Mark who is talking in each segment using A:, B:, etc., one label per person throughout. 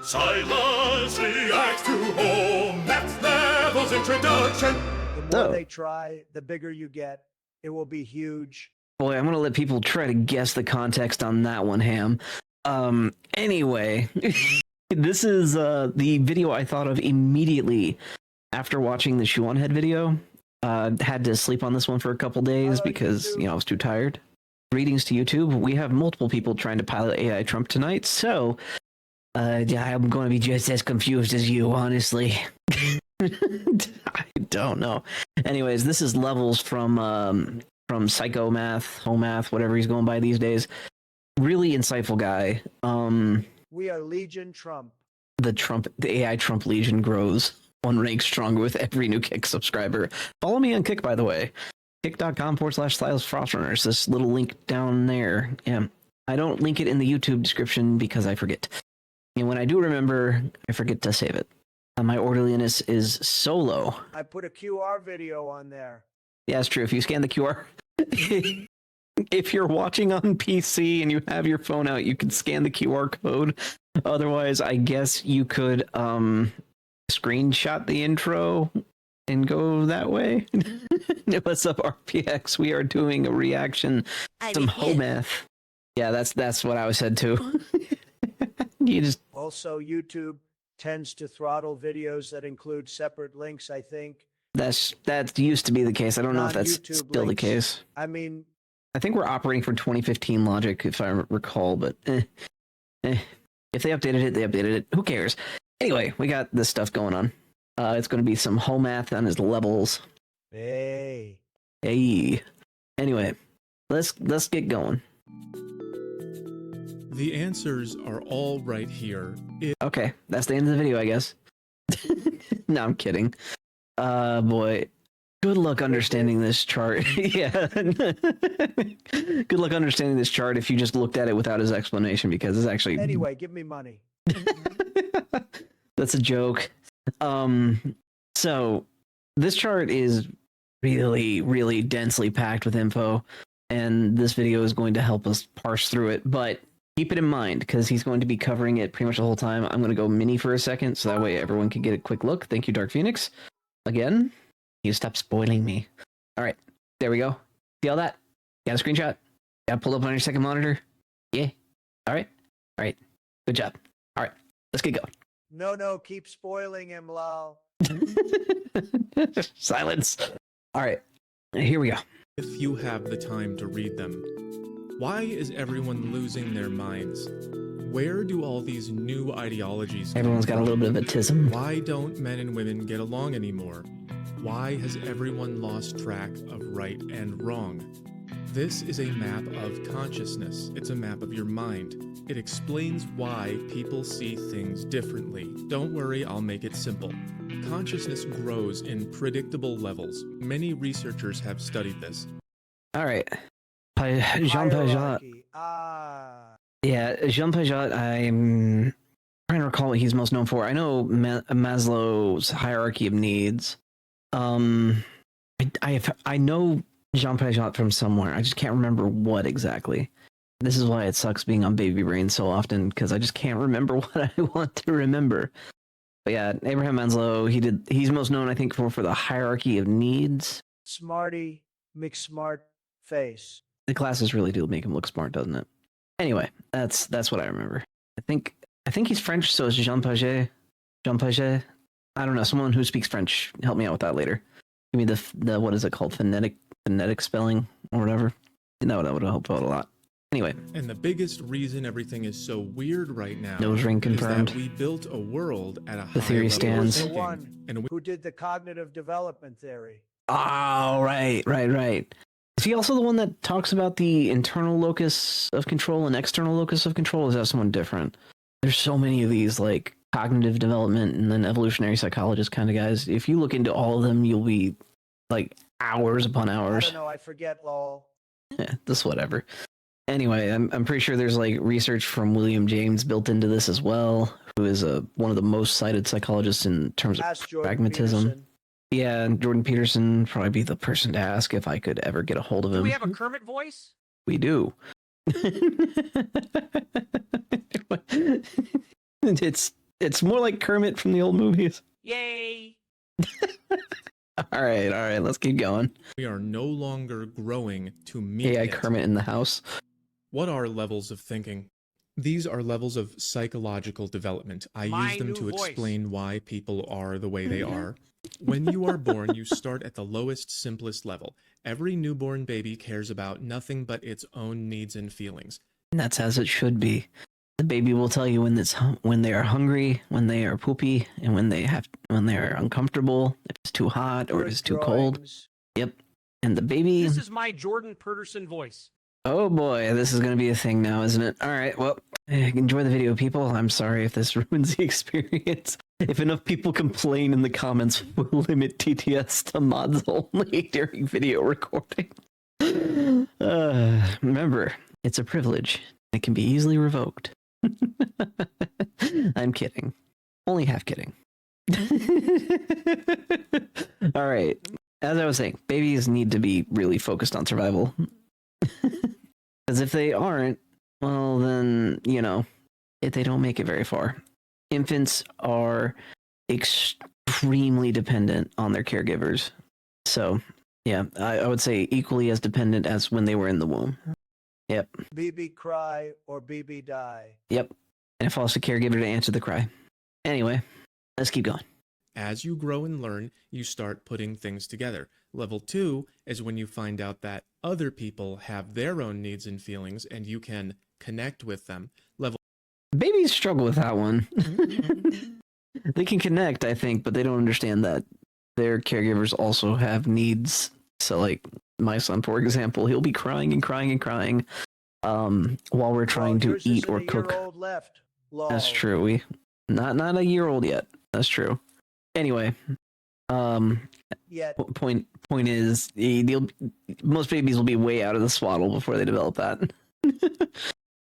A: Silas reacts to Hoe Math Level's introduction.
B: The more they try, the bigger you get. It will be huge.
C: Boy, I'm going to let people try to guess the context on that one, Ham. Anyway, this is the video I thought of immediately after watching the Shoe on Head video. Had to sleep on this one for a couple days because, I was too tired. Greetings to YouTube. We have multiple people trying to pilot AI Trump tonight, so I'm going to be just as confused as you, honestly. I don't know. Anyways, this is Levels from Psycho Math, Hoe Math, whatever he's going by these days. Really insightful guy.
B: We are Legion Trump.
C: The AI Trump Legion grows one rank stronger with every new Kick subscriber. Follow me on Kick, by the way. Kick.com/Silas Frostrunners. This little link down there. Yeah. I don't link it in the YouTube description because I forget. And when I do remember, I forget to save it. My orderliness is so low.
B: I put a QR video on there.
C: Yeah, it's true. If you scan the QR, if you're watching on PC and you have your phone out, you can scan the QR code. Otherwise, I guess you could screenshot the intro and go that way. What's up, RPX? We are doing a reaction to some Hoe Math. Yeah, that's what I was said too. You just
B: also YouTube tends to throttle videos that include separate links, I think.
C: That used to be the case. I don't know if that's still the case.
B: I mean,
C: I think we're operating from 2015 logic, if I recall, but if they updated it, they updated it. Who cares? Anyway, we got this stuff going on. It's going to be some Hoe Math on his levels.
B: Hey.
C: Anyway, let's get going.
D: The answers are all right here.
C: Okay, that's the end of the video, I guess. No, I'm kidding. Boy, good luck understanding this chart. Yeah. Good luck understanding this chart if you just looked at it without his explanation, because it's actually...
B: Anyway, give me money.
C: That's a joke. So this chart is really, really densely packed with info, and this video is going to help us parse through it, but keep it in mind, because he's going to be covering it pretty much the whole time. I'm going to go mini for a second, so that way everyone can get a quick look. Thank you, Dark Phoenix. Again, you stop spoiling me. All right, there we go. See all that? Got a screenshot? Got pulled up on your second monitor? Yeah. All right. Good job. All right, let's get going.
B: No, keep spoiling him, lol.
C: Silence. All right, here we go.
D: If you have the time to read them. Why is everyone losing their minds? Where do all these new ideologies come
C: Everyone's got a little bit of autism.
D: Why don't men and women get along anymore? Why has everyone lost track of right and wrong? This is a map of consciousness. It's a map of your mind. It explains why people see things differently. Don't worry, I'll make it simple. Consciousness grows in predictable levels. Many researchers have studied this.
C: All right. Jean Piaget. Yeah, Jean Piaget, I'm trying to recall what he's most known for. I know Maslow's hierarchy of needs. I know Jean Piaget from somewhere. I just can't remember what exactly. This is why it sucks being on Baby Brain so often, because I just can't remember what I want to remember. But yeah, Abraham Maslow, he's most known, I think, for the hierarchy of needs.
B: Smarty McSmart face.
C: The glasses really do make him look smart, doesn't it? Anyway, that's what I remember. I think he's French, so it's Jean Piaget. Jean Piaget. I don't know. Someone who speaks French, help me out with that later. Give me the what is it called? Phonetic spelling or whatever. That would help out a lot. Anyway.
D: And the biggest reason everything is so weird right now
C: nose ring confirmed.
D: Is that we built a world at a
C: the
D: high
C: theory
D: level
C: stands.
D: of
B: The one
D: thinking,
B: who did the cognitive development theory.
C: Oh, right. Is he also the one that talks about the internal locus of control and external locus of control? Or is that someone different? There's so many of these, like cognitive development and then evolutionary psychologist kind of guys. If you look into all of them, you'll be like hours upon hours.
B: I don't know. I forget, lol.
C: Yeah, just whatever. Anyway, I'm pretty sure there's like research from William James built into this as well, who is one of the most cited psychologists in terms of pragmatism.
B: Peterson.
C: Yeah, and Jordan Peterson would probably be the person to ask if I could ever get a hold of him.
E: Do we have a Kermit voice?
C: We do. It's more like Kermit from the old movies.
E: Yay!
C: All right, let's keep going.
D: We are no longer growing to meet
C: AI
D: it.
C: Kermit in the house.
D: What are levels of thinking? These are levels of psychological development. I
E: My
D: use them
E: new
D: to
E: voice.
D: explain why people are the way they are. When you are born, you start at the lowest, simplest level. Every newborn baby cares about nothing but its own needs and feelings.
C: And that's as it should be. The baby will tell you when they are hungry, when they are poopy, and when they are uncomfortable, if it's too hot or if it's too cold.
B: Drawings.
C: Yep. And the baby.
E: This is my Jordan Peterson voice.
C: Oh boy, this is going to be a thing now, isn't it? All right, well, enjoy the video, people. I'm sorry if this ruins the experience. If enough people complain in the comments, we'll limit TTS to mods only during video recording. Remember, it's a privilege. It can be easily revoked. I'm kidding. Only half kidding. All right. As I was saying, babies need to be really focused on survival. Because if they aren't, well, then, if they don't make it very far. Infants are extremely dependent on their caregivers. So, yeah, I would say equally as dependent as when they were in the womb. Yep.
B: BB cry or BB die.
C: Yep. And it falls to caregiver to answer the cry. Anyway, let's keep going.
D: As you grow and learn, you start putting things together. Level 2 is when you find out that other people have their own needs and feelings and you can connect with them. Level
C: Babies struggle with that one. They can connect, I think, but they don't understand that their caregivers also have needs. So, like, my son, for example, he'll be crying and crying and crying while we're trying to
B: Yours
C: eat
B: isn't
C: or
B: a
C: cook.
B: year-old left. Lol.
C: That's true. We not a year old yet. That's true. Anyway,
B: Yet.
C: point is, most babies will be way out of the swaddle before they develop that.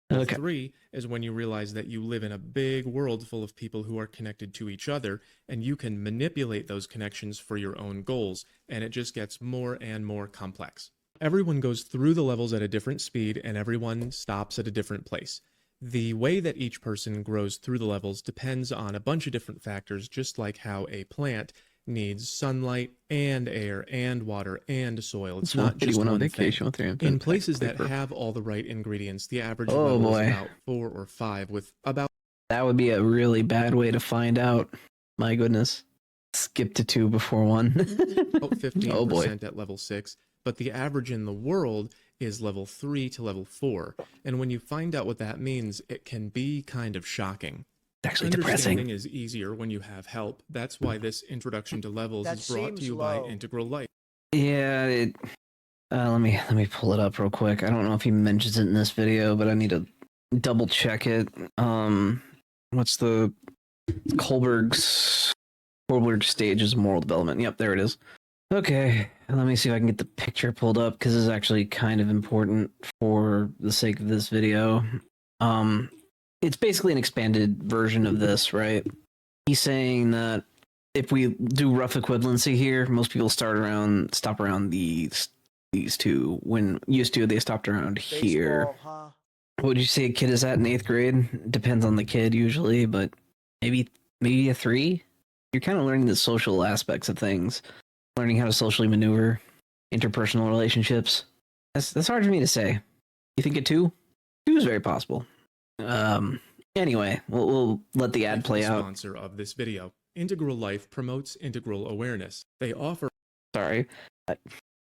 C: Okay.
D: 3 is when you realize that you live in a big world full of people who are connected to each other, and you can manipulate those connections for your own goals, and it just gets more and more complex. Everyone goes through the levels at a different speed, and everyone stops at a different place. The way that each person grows through the levels depends on a bunch of different factors, just like how a plant needs sunlight and air and water and soil. It's not just one thing. In places that have all the right ingredients, the average level is about 4 or 5, with about...
C: That would be a really bad way to find out. My goodness. Skip to 2 before 1.
D: about 15% at level 6, but the average in the world is level 3 to level 4. And when you find out what that means, it can be kind of shocking.
C: Actually depressing.
D: Understanding is easier when you have help. That's why this introduction to levels
B: That
D: is brought to you
B: seems low.
D: by Integral Life.
C: Yeah, let me pull it up real quick. I don't know if he mentions it in this video, but I need to double check it. What's the Kohlberg's stages of moral development? Yep, there it is. Okay, let me see if I can get the picture pulled up because it's actually kind of important for the sake of this video. It's basically an expanded version of this, right? He's saying that if we do rough equivalency here, most people stop around these two. When used to, they stopped around here.
B: Baseball, huh?
C: What would you say a kid is at in 8th grade? Depends on the kid usually, but maybe a 3. You're kind of learning the social aspects of things, learning how to socially maneuver, interpersonal relationships. That's hard for me to say. You think a 2? 2 is very possible. Anyway, we'll let the ad play out.
D: Sponsor of this video. Integral Life promotes integral awareness. They offer...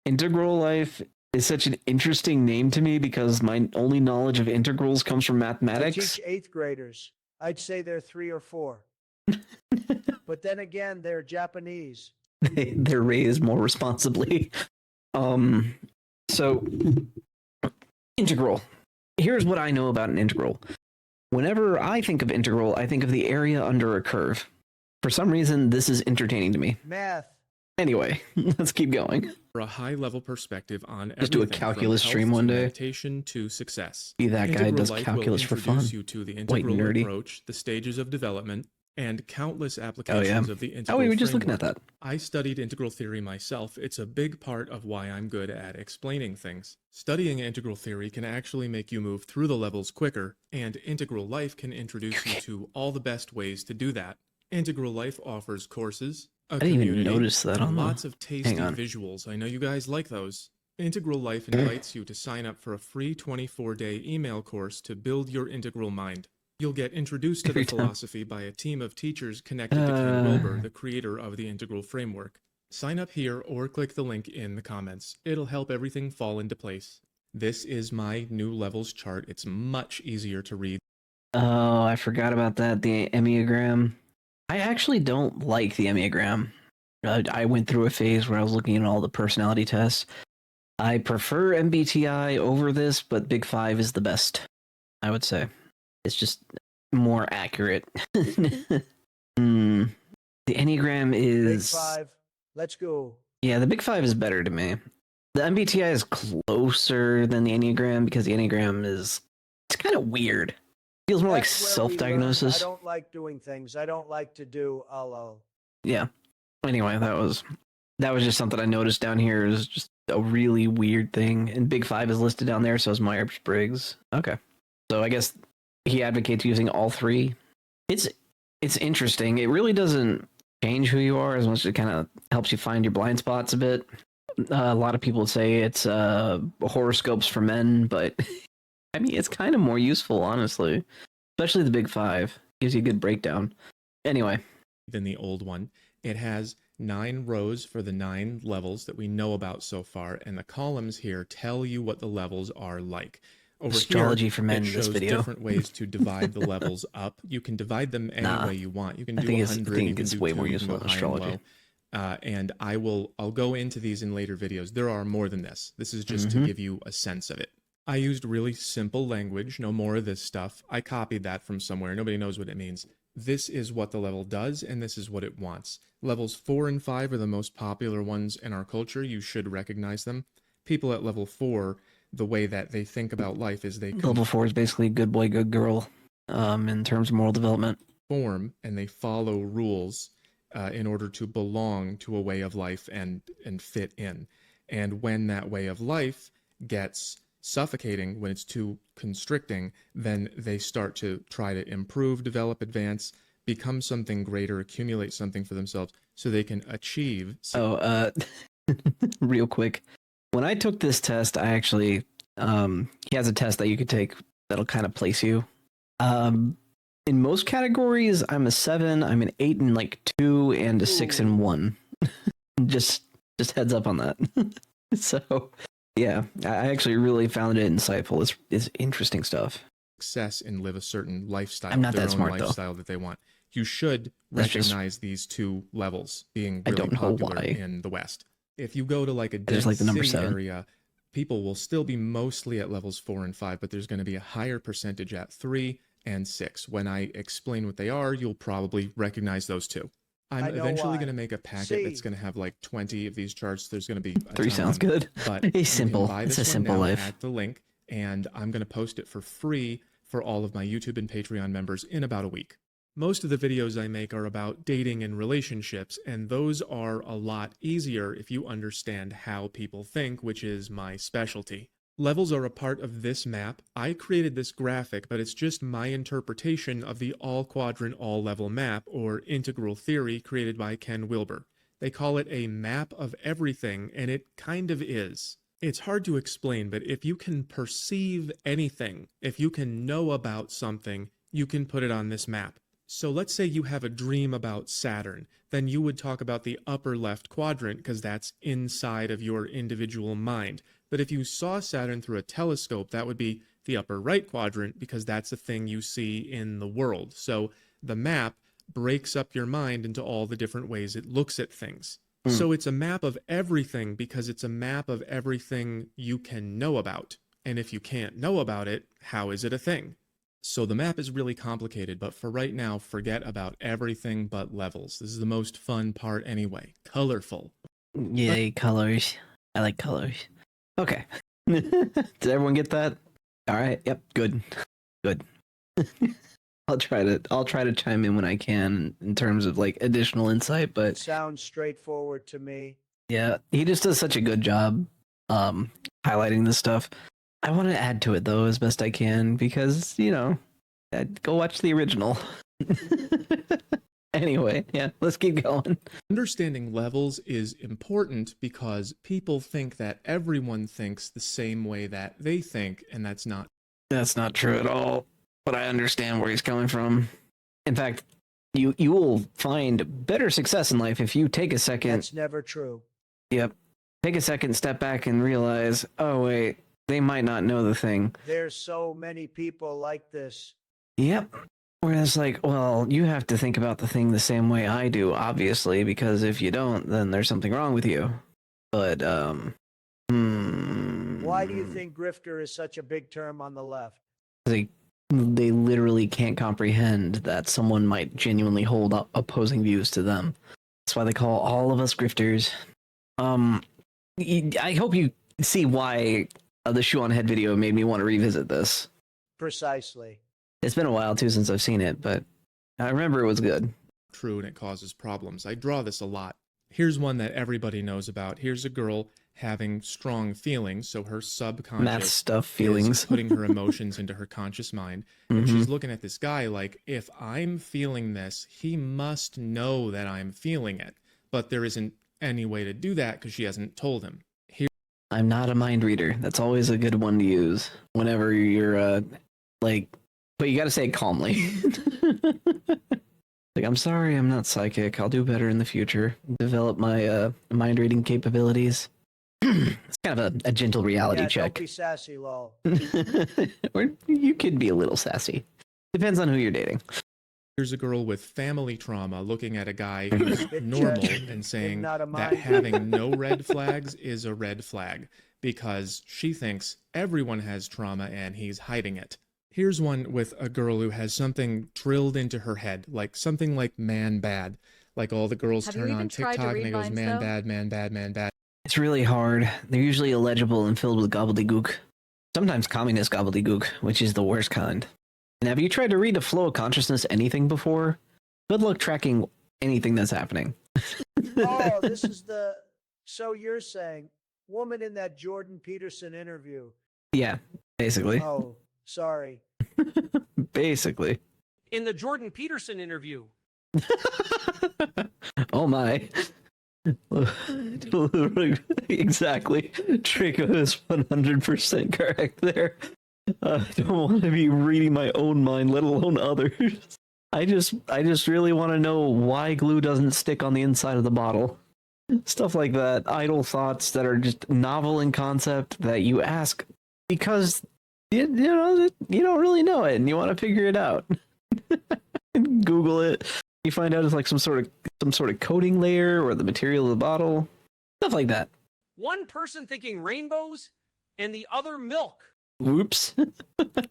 C: Integral Life is such an interesting name to me because my only knowledge of integrals comes from
B: I
C: mathematics.
B: teach 8th graders. I'd say they're 3 or 4. But then again, they're Japanese.
C: They're raised more responsibly. So, integral. Here's what I know about an integral. Whenever I think of integral, I think of the area under a curve. For some reason, this is entertaining to me.
B: Math.
C: Anyway, let's keep going.
D: a high-level perspective on
C: Just do a
D: everything
C: calculus
D: from
C: stream
D: health
C: one
D: to
C: day.
D: meditation to success.
C: Be that guy
D: Integral
C: does
D: Life
C: calculus
D: will
C: for fun.
D: introduce you to the
C: White
D: integral
C: nerdy.
D: approach, the stages of development, and countless applications of the
C: Oh,
D: integral
C: we were just looking
D: framework.
C: at that.
D: I studied integral theory myself. It's a big part of why I'm good at explaining things. Studying integral theory can actually make you move through the levels quicker, and Integral Life can introduce you to all the best ways to do that. Integral Life offers courses, a
C: I didn't even
D: community,
C: notice that
D: and
C: on the...
D: lots of tasty
C: Hang on.
D: visuals. I know you guys like those. Integral Life invites you to sign up for a free 24-day email course to build your integral mind. You'll get introduced to
C: Every
D: the
C: time.
D: philosophy by a team of teachers connected to Ken Wilber, the creator of the integral framework. Sign up here or click the link in the comments. It'll help everything fall into place. This is my new levels chart. It's much easier to read.
C: Oh, I forgot about that. The Enneagram. I actually don't like the Enneagram. I went through a phase where I was looking at all the personality tests. I prefer MBTI over this, but Big Five is the best, I would say. It's just more accurate. The Enneagram
B: Big
C: is...
B: Five. Let's go.
C: Yeah, the Big Five is better to me. The MBTI is closer than the Enneagram because the Enneagram is... It's kind of weird. Feels more like
B: That's where we learned,
C: self-diagnosis.
B: I don't like doing things. I don't like to do
C: Yeah. Anyway, that was just something I noticed down here. Is just a really weird thing. And Big Five is listed down there, so is Myers-Briggs. Okay. So I guess he advocates using all three. It's interesting. It really doesn't change who you are as much as it kind of helps you find your blind spots a bit. A lot of people say it's horoscopes for men, but I mean, it's kind of more useful, honestly. Especially the Big Five. Gives you a good breakdown. Anyway.
D: Than the old one. It has 9 rows for the 9 levels that we know about so far, and the columns here tell you what the levels are like. Over
C: Astrology
D: here,
C: for men
D: it
C: in this
D: shows
C: video.
D: different ways to divide the levels up. You can divide them any way you want. You can do
C: I
D: 100,
C: think
D: you can
C: it's
D: do
C: way
D: 2,
C: more
D: you can
C: useful
D: go
C: than
D: high
C: astrology.
D: and low. And I'll go into these in later videos. There are more than this. This is just to give you a sense of it. I used really simple language, no more of this stuff. I copied that from somewhere. Nobody knows what it means. This is what the level does, and this is what it wants. Levels 4 and 5 are the most popular ones in our culture. You should recognize them. People at level 4, the way that they think about life is they
C: Level 4 is basically good boy, good girl, in terms of moral development.
D: conform and they follow rules in order to belong to a way of life and fit in. And when that way of life gets suffocating, when it's too constricting, then they start to try to improve, develop, advance, become something greater, accumulate something for themselves so they can achieve.
C: Real quick. When I took this test, I actually, he has a test that you could take that'll kind of place you. In most categories, I'm a 7, I'm an 8 and like 2, and a 6 and 1. just heads up on that. So, yeah, I actually really found it insightful. It's interesting stuff.
D: Success and live a certain lifestyle.
C: I'm not
D: their
C: that
D: own
C: smart, though.
D: lifestyle that they want. You should recognize these 2 levels being
C: I
D: really
C: don't know
D: popular
C: why.
D: in the West. If you go to like a
C: just
D: dense
C: like the number
D: city
C: 7.
D: area, people will still be mostly at levels 4 and 5, but there's going to be a higher percentage at 3 and 6. When I explain what they are, you'll probably recognize those 2. I'm eventually going to make a packet that's going to have like 20 of these charts. There's going to be a
C: 3
D: ton,
C: sounds good.
D: but
C: It's
D: you
C: simple.
D: can buy
C: It's
D: this
C: a
D: one
C: simple
D: now
C: life.
D: at the link, and I'm going to post it for free for all of my YouTube and Patreon members in about a week. Most of the videos I make are about dating and relationships, and those are a lot easier if you understand how people think, which is my specialty. Levels are a part of this map. I created this graphic, but it's just my interpretation of the all-quadrant, all-level map, or integral theory created by Ken Wilber. They call it a map of everything, and it kind of is. It's hard to explain, but if you can perceive anything, if you can know about something, you can put it on this map. So let's say you have a dream about Saturn, then you would talk about the upper left quadrant because that's inside of your individual mind. But if you saw Saturn through a telescope, that would be the upper right quadrant because that's a thing you see in the world. So the map breaks up your mind into all the different ways it looks at things. So it's a map of everything because it's a map of everything you can know about. And if you can't know about it, how is it a thing? So the map is really complicated, but for right now, forget about everything but levels. This is the most fun part anyway. Colorful.
C: Yay, colors. I like colors. Okay. Did everyone get that? All right. Yep. Good. Good. I'll try to chime in when I can in terms of like additional insight, but
B: Sounds straightforward to me.
C: yeah, he just does such a good job highlighting this stuff. I want to add to it though as best I can because, go watch the original. Anyway, yeah, let's keep going.
D: Understanding levels is important because people think that everyone thinks the same way that they think, and that's not
C: true at all, but I understand where he's coming from. In fact, you will find better success in life if you take a second.
B: That's never true.
C: Yep. Take a second, step back, and realize, oh wait, they might not know the thing.
B: There's so many people like this.
C: Yep. Whereas, like, well, you have to think about the thing the same way I do, obviously, because if you don't, then there's something wrong with you. But,
B: Why do you think grifter is such a big term on the left?
C: They literally can't comprehend that someone might genuinely hold up opposing views to them. That's why they call all of us grifters. I hope you see why the Shoe on Head video made me want to revisit this.
B: Precisely.
C: It's been a while, too, since I've seen it, but I remember it was good.
D: true and it causes problems. I draw this a lot. Here's one that everybody knows about. Here's a girl having strong feelings, so her subconscious
C: Math stuff, feelings.
D: is putting her emotions into her conscious mind. And she's looking at this guy like, if I'm feeling this, he must know that I'm feeling it. But there isn't any way to do that because she hasn't told him.
C: I'm not a mind reader. That's always a good one to use whenever you're, but you got to say it calmly. Like, I'm sorry, I'm not psychic. I'll do better in the future. Develop my mind reading capabilities. It's kind of a gentle reality check.
B: Don't be sassy, lol.
C: Or you could be a little sassy. Depends on who you're dating.
D: Here's a girl with family trauma looking at a guy who's normal and saying that having no red flags is a red flag because she thinks everyone has trauma and he's hiding it. Here's one with a girl who has something drilled into her head, like something like man bad. Like all the girls turn on TikTok and it goes man bad, man bad, man bad.
C: It's really hard. They're usually illegible and filled with gobbledygook. Sometimes communist gobbledygook, which is the worst kind. And have you tried to read a flow of consciousness anything before? Good luck tracking anything that's happening.
B: Oh, this is the... So you're saying, woman in that Jordan Peterson interview.
C: Yeah, basically.
B: Oh, sorry.
C: Basically.
E: In the Jordan Peterson interview.
C: Oh my. Exactly. Trico is 100% correct there. I don't want to be reading my own mind, let alone others. I just really want to know why glue doesn't stick on the inside of the bottle. Stuff like that. Idle thoughts that are just novel in concept that you ask because you don't really know it and you want to figure it out. Google it. You find out it's like some sort of coating layer or the material of the bottle. Stuff like that.
E: One person thinking rainbows and the other milk.
C: Whoops.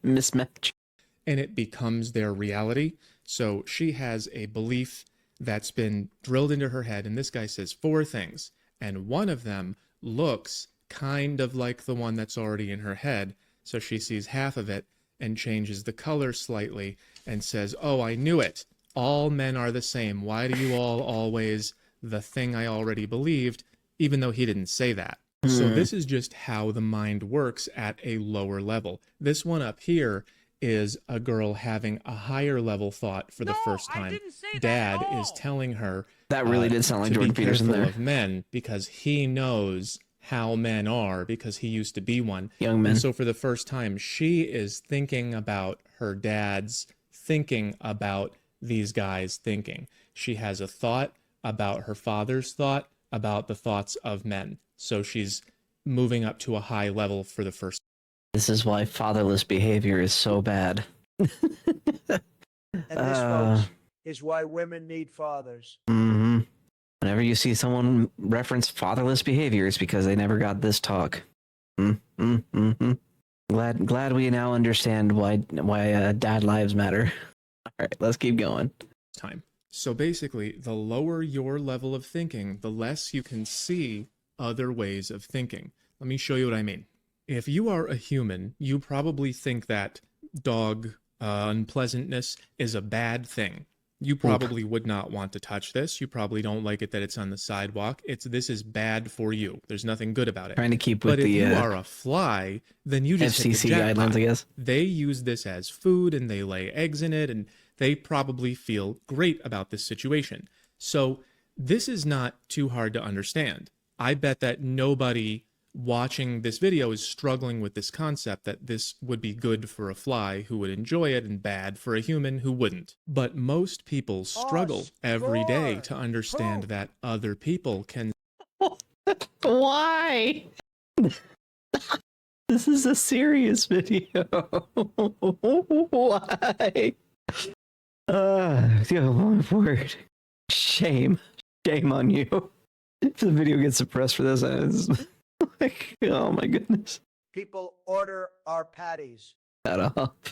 C: Mismatch.
D: And it becomes their reality. So she has a belief that's been drilled into her head, and this guy says 4 things, and one of them looks kind of like the one that's already in her head, so she sees half of it and changes the color slightly and says, oh, I knew it. All men are the same. Why do you all always the thing I already believed, even though he didn't say that? So this is just how the mind works at a lower level. This one up here is a girl having a higher level thought for the first time.
E: I didn't say that
D: Dad
E: at all.
D: is telling her
C: That really did sound like
D: to
C: Jordan
D: be
C: Peterson
D: careful
C: there.
D: of men because he knows how men are because he used to be one.
C: Young men.
D: And so for the first time, she is thinking about her dad's thinking about these guys thinking. She has a thought about her father's thought about the thoughts of men. So she's moving up to a high level for the first.
C: This is why fatherless behavior is so bad.
B: And this, folks, is why women need fathers.
C: Whenever you see someone reference fatherless behavior, it's because they never got this talk. Glad we now understand why dad lives matter. All right, let's keep going.
D: Time. So basically, the lower your level of thinking, the less you can see other ways of thinking. Let me show you what I mean. If you are a human, you probably think that dog unpleasantness is a bad thing. You probably would not want to touch this. You probably don't like it that it's on the sidewalk. This is bad for you. There's nothing good about it.
C: Trying to keep with
D: But if
C: the
D: you are a fly, then you just hit the
C: FCC
D: jackpot.
C: guidelines, I guess.
D: They use this as food and they lay eggs in it, and they probably feel great about this situation. So this is not too hard to understand. I bet that nobody watching this video is struggling with this concept that this would be good for a fly who would enjoy it and bad for a human who wouldn't. But most people struggle every day to understand that other people can.
C: Why? This is a serious video. Why? Oh my word. Shame on you. If the video gets suppressed for this, it's like, oh my goodness.
B: People order our patties.
C: Shut up.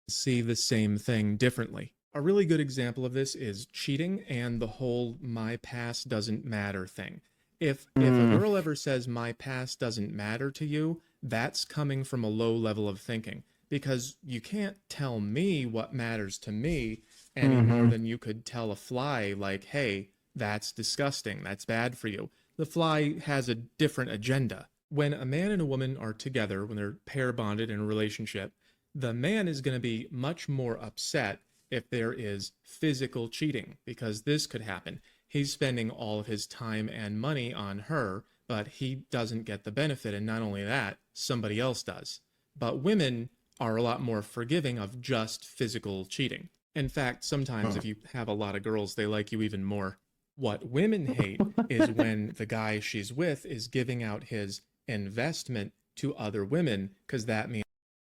D: See the same thing differently. A really good example of this is cheating and the whole my past doesn't matter thing. If a girl ever says my past doesn't matter to you, that's coming from a low level of thinking, because you can't tell me what matters to me any more than you could tell a fly, like, hey, that's disgusting, that's bad for you. The fly has a different agenda. When a man and a woman are together, when they're pair bonded in a relationship, the man is going to be much more upset if there is physical cheating, because this could happen. He's spending all of his time and money on her, but he doesn't get the benefit, and not only that, somebody else does. But women are a lot more forgiving of just physical cheating. In fact, sometimes if you have a lot of girls, they like you even more. What women hate is when the guy she's with is giving out his investment to other women, because that means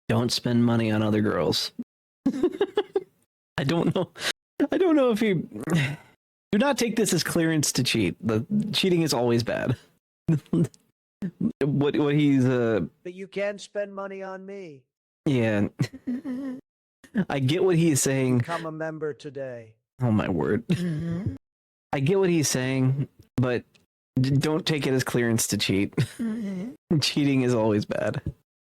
C: Don't spend money on other girls. I don't know if you do not take this as clearance to cheat. The cheating is always bad. what he's
B: But you can spend money on me.
C: yeah. I get what he's saying.
B: Become a member today.
C: Oh my word. I get what he's saying, but don't take it as clearance to cheat. Cheating is always bad.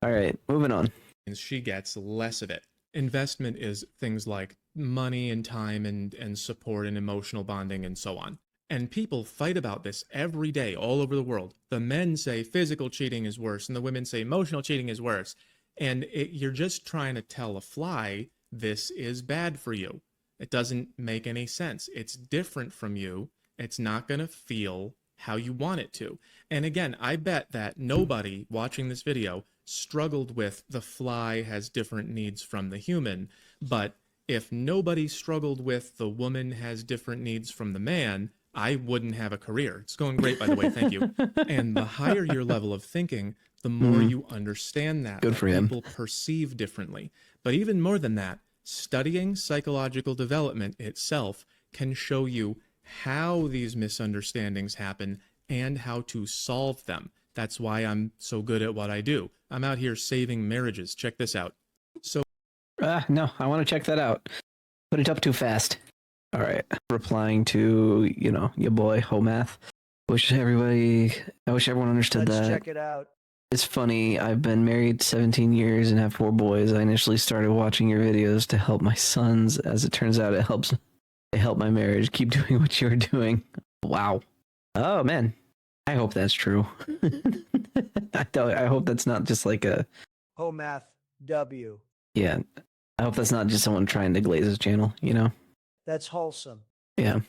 C: All right, moving on.
D: she gets less of it. Investment is things like money and time and support and emotional bonding and so on. And people fight about this every day all over the world. The men say physical cheating is worse, and the women say emotional cheating is worse. And you're just trying to tell a fly, this is bad for you. It doesn't make any sense. It's different from you. It's not going to feel how you want it to. And again, I bet that nobody watching this video struggled with the fly has different needs from the human. But if nobody struggled with the woman has different needs from the man, I wouldn't have a career. It's going great, by the way. Thank you. And the higher your level of thinking, the more you understand that.
C: Good for him.
D: People perceive differently. But even more than that, studying psychological development itself can show you how these misunderstandings happen and how to solve them. That's why I'm so good at what I do. I'm out here saving marriages. Check this out. So,
C: no, I want to check that out. Put it up too fast. All right. Replying to, your boy, Hoe Math. I wish everyone understood
B: Let's
C: that.
B: check it out.
C: It's funny. I've been married 17 years and have 4 boys. I initially started watching your videos to help my sons. As it turns out, it helped my marriage. Keep doing what you're doing. Wow. Oh, man. I hope that's true. I hope that's not just like a...
B: Hoe Math W.
C: Yeah. I hope that's not just someone trying to glaze his channel,
B: That's wholesome.
C: Yeah.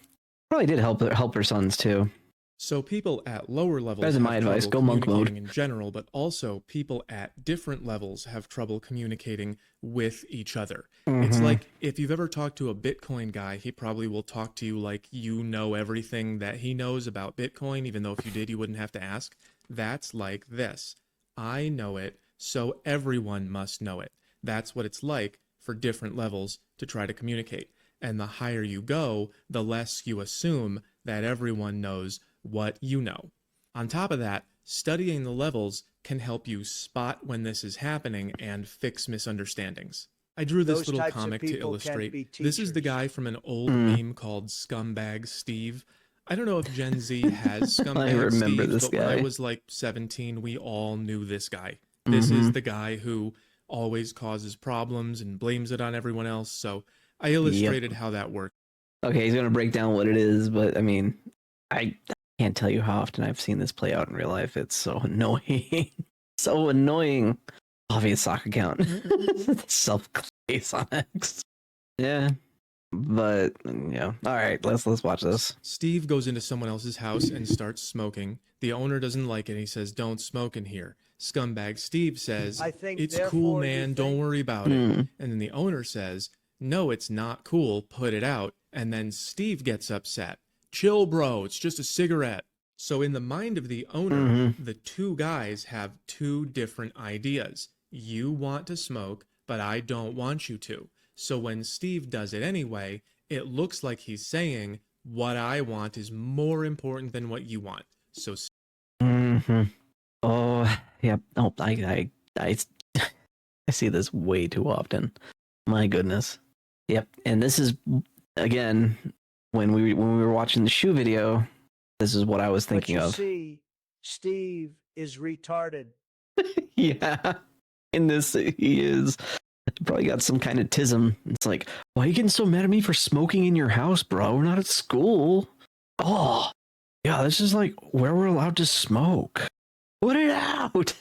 C: Probably did help her sons, too.
D: So people at lower levels
C: That's
D: have
C: my advice.
D: trouble
C: Go monk
D: communicating
C: mode.
D: in general, but also people at different levels have trouble communicating with each other. It's like if you've ever talked to a Bitcoin guy, he probably will talk to you like you know everything that he knows about Bitcoin, even though if you did, you wouldn't have to ask. That's like this. I know it, so everyone must know it. That's what it's like for different levels to try to communicate. And the higher you go, the less you assume that everyone knows what you know. On top of that, studying the levels can help you spot when this is happening and fix misunderstandings. I drew this
B: Those
D: little
B: types of
D: comic to
B: people can't be
D: illustrate. This is the
B: teachers.
D: guy from an old meme called Scumbag Steve. I don't know if Gen Z has Scumbag
C: remember
D: Steve,
C: this
D: but when I
C: guy.
D: was like 17, we all knew this guy. This is the guy who always causes problems and blames it on everyone else. So I illustrated how that works.
C: Okay, he's gonna break down what it is, but I mean, I can't tell you how often I've seen this play out in real life. It's so annoying. So annoying. Obvious sock account. Self-clays on X. Yeah. But yeah. Alright, let's watch this.
D: Steve goes into someone else's house and starts smoking. The owner doesn't like it and he says, "Don't smoke in here." Scumbag Steve says,
B: I think,
D: "It's cool,
B: therefore, you
D: man, don't
B: think-
D: worry about it." And then the owner says, "No, it's not cool, put it out." And then Steve gets upset. "Chill, bro, it's just a cigarette." So in the mind of the owner, the two guys have two different ideas. You want to smoke, but I don't want you to. So when Steve does it anyway, it looks like he's saying, what I want is more important than what you want. So
C: Oh, yeah. Oh, I see this way too often. My goodness. Yep. And this is, again, when we were watching the shoe video, this is what I was thinking
B: but you
C: of.
B: see, Steve is retarded.
C: Yeah. In this, he is probably got some kind of tism. It's like, why are you getting so mad at me for smoking in your house, bro? We're not at school. Oh, yeah, this is like where we're allowed to smoke. Put it out.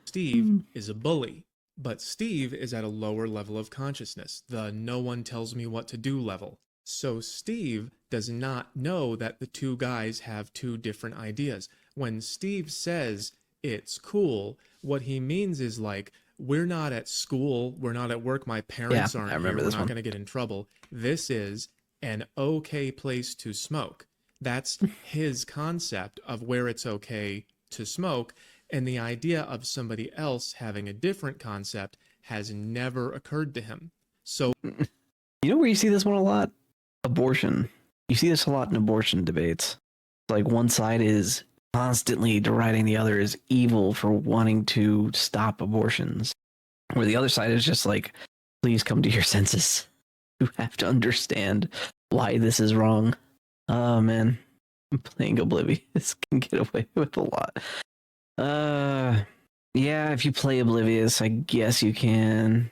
D: Steve is a bully, but Steve is at a lower level of consciousness, the no one tells me what to do level. So Steve does not know that the two guys have two different ideas. When Steve says it's cool, what he means is like, we're not at school, we're not at work, my parents aren't here, we're not going to get in trouble. This is an okay place to smoke. That's his concept of where it's okay to smoke, and the idea of somebody else having a different concept has never occurred to him. So,
C: you know where you see this one a lot? Abortion. You see this a lot in abortion debates. Like one side is constantly deriding the other as evil for wanting to stop abortions, where the other side is just like, please come to your senses. You have to understand why this is wrong. Oh man, playing Oblivious can get away with a lot. Yeah, if you play Oblivious, I guess you can.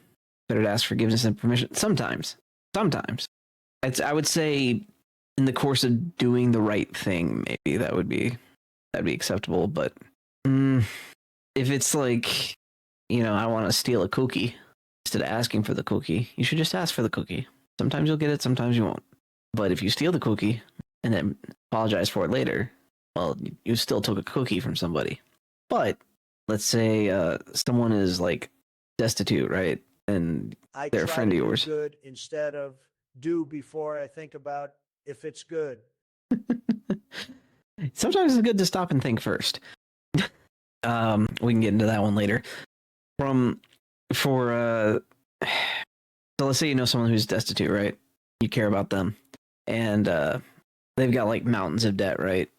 C: Better to ask forgiveness and permission. Sometimes. I would say in the course of doing the right thing, maybe that'd be acceptable. But if it's like, I want to steal a cookie, instead of asking for the cookie, you should just ask for the cookie. Sometimes you'll get it, sometimes you won't. But if you steal the cookie and then apologize for it later, well, you still took a cookie from somebody. But let's say someone is like destitute, right? And
B: I
C: they're a
B: try
C: friend
B: to
C: of
B: do
C: yours.
B: good instead of do before I think about if it's good.
C: Sometimes it's good to stop and think first. We can get into that one later. So let's say you know someone who's destitute, right? You care about them, and they've got like mountains of debt, right?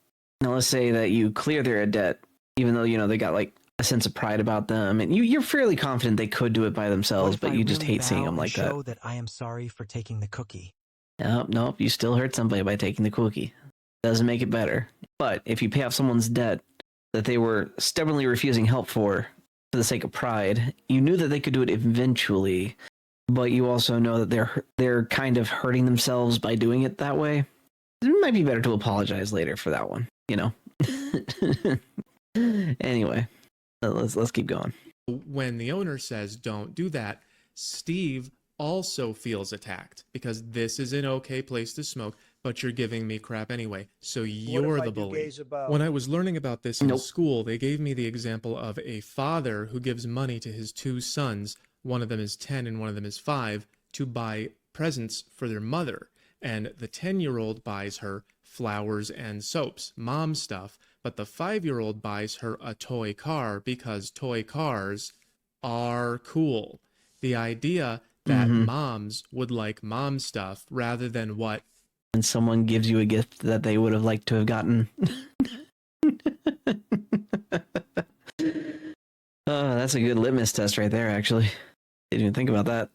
C: Now let's say that you clear their debt, even though they got like a sense of pride about them, and you're fairly confident they could do it by themselves, but you just hate seeing them like that.
F: Show that I am sorry for taking the cookie.
C: Nope, you still hurt somebody by taking the cookie. Doesn't make it better. But if you pay off someone's debt that they were stubbornly refusing help for the sake of pride, you knew that they could do it eventually, but you also know that they're kind of hurting themselves by doing it that way. It might be better to apologize later for that one, Anyway, let's keep going.
D: when the owner says don't do that, Steve also feels attacked because this is an okay place to smoke, but you're giving me crap anyway, so you're the bully. When I was learning about this in school, they gave me the example of a father who gives money to his two sons, one of them is 10 and one of them is 5, to buy presents for their mother. And the 10-year-old buys her flowers and soaps, mom stuff, but the 5-year-old buys her a toy car because toy cars are cool. The idea that moms would like mom stuff rather than what...
C: And someone gives you a gift that they would have liked to have gotten. Oh, that's a good litmus test right there, actually. Didn't even think about that.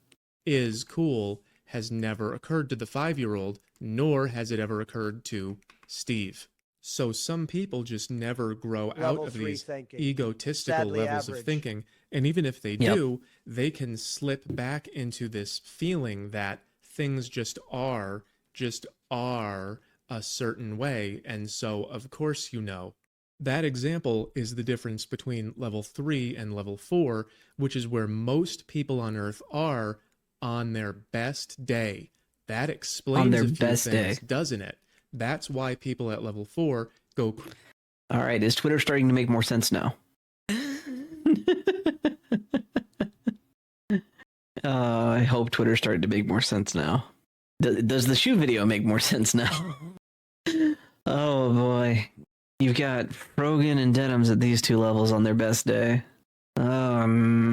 D: Is cool has never occurred to the 5-year-old, nor has it ever occurred to Steve. So some people just never grow out
B: Level
D: of
B: 3
D: these
B: thinking.
D: egotistical
B: Sadly
D: levels of
B: average.
D: thinking. And even if they
C: Yep.
D: do, they can slip back into this feeling that things just are a certain way. And so, of course, you know. That example is the difference between level 3 and level 4, which is where most people on Earth are on their best day. That explains
C: their
D: a few
C: best
D: things,
C: day.
D: doesn't it? That's why people at level 4 go.
C: All right, is Twitter starting to make more sense now? I hope Twitter started to make more sense now. Does the shoe video make more sense now? Oh boy. You've got Frogan and Denims at these two levels on their best day.
B: Well,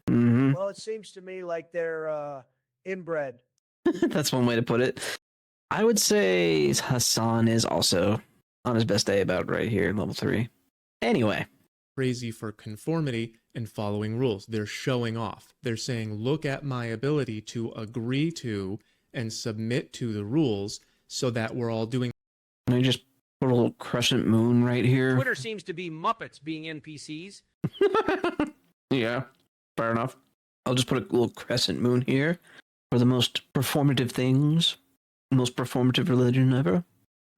B: it seems to me like they're inbred.
C: That's one way to put it. I would say Hasan is also on his best day about right here, level 3. Anyway.
D: Crazy for conformity and following rules. They're showing off. They're saying, look at my ability to agree to and submit to the rules so that we're all doing.
C: Can I just put a little crescent moon right here?
E: Twitter seems to be Muppets being NPCs.
C: Yeah, fair enough. I'll just put a little crescent moon here for the most performative things. Most performative religion ever.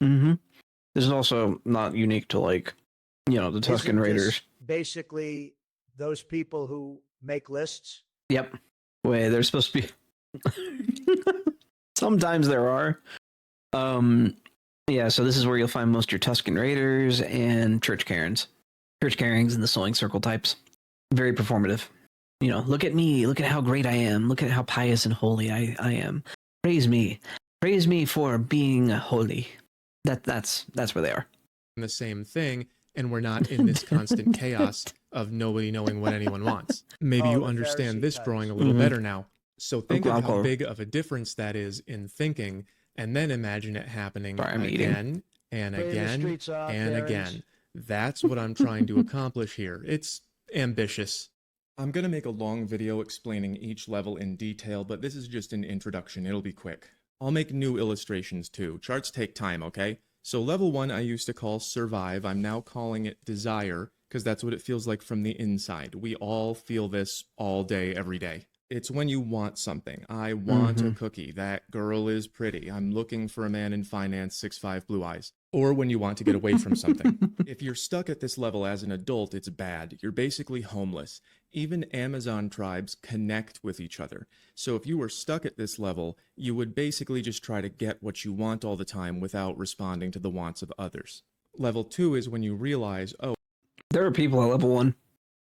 C: This is also not unique to, like, you know, the Tuscan
B: Isn't this
C: Raiders.
B: basically those people who make lists?
C: Yep. Wait, there's supposed to be. Sometimes there are. Yeah, so this is where you'll find most of your Tuscan Raiders and Church Karens. Church Karens and the sewing circle types. Very performative. You know, look at me. Look at how great I am. Look at how pious and holy I am. Praise me. Praise me for being holy. That's where they are.
D: The same thing, and we're not in this constant chaos of nobody knowing what anyone wants. Maybe you
B: the
D: understand
B: Pharisee
D: this
B: types.
D: drawing a little better now. So think of how
C: Glaucoma.
D: big of a difference that is in thinking, and then imagine it happening
C: Sorry, I'm eating.
D: again and
B: Clean the
D: again
B: streets off,
D: and
B: Karens.
D: again. That's what I'm trying to accomplish here. It's ambitious. I'm going to make a long video explaining each level in detail, but this is just an introduction. It'll be quick. I'll make new illustrations too. Charts take time, okay? So level 1 I used to call survive. I'm now calling it desire, because that's what it feels like from the inside. We all feel this all day, every day. It's when you want something. I want a cookie. That girl is pretty. I'm looking for a man in finance, 6'5", blue eyes. Or when you want to get away from something. If you're stuck at this level as an adult, it's bad. You're basically homeless. Even Amazon tribes connect with each other. So if you were stuck at this level, you would basically just try to get what you want all the time without responding to the wants of others. Level 2 is when you realize, oh,
C: There are people at level 1.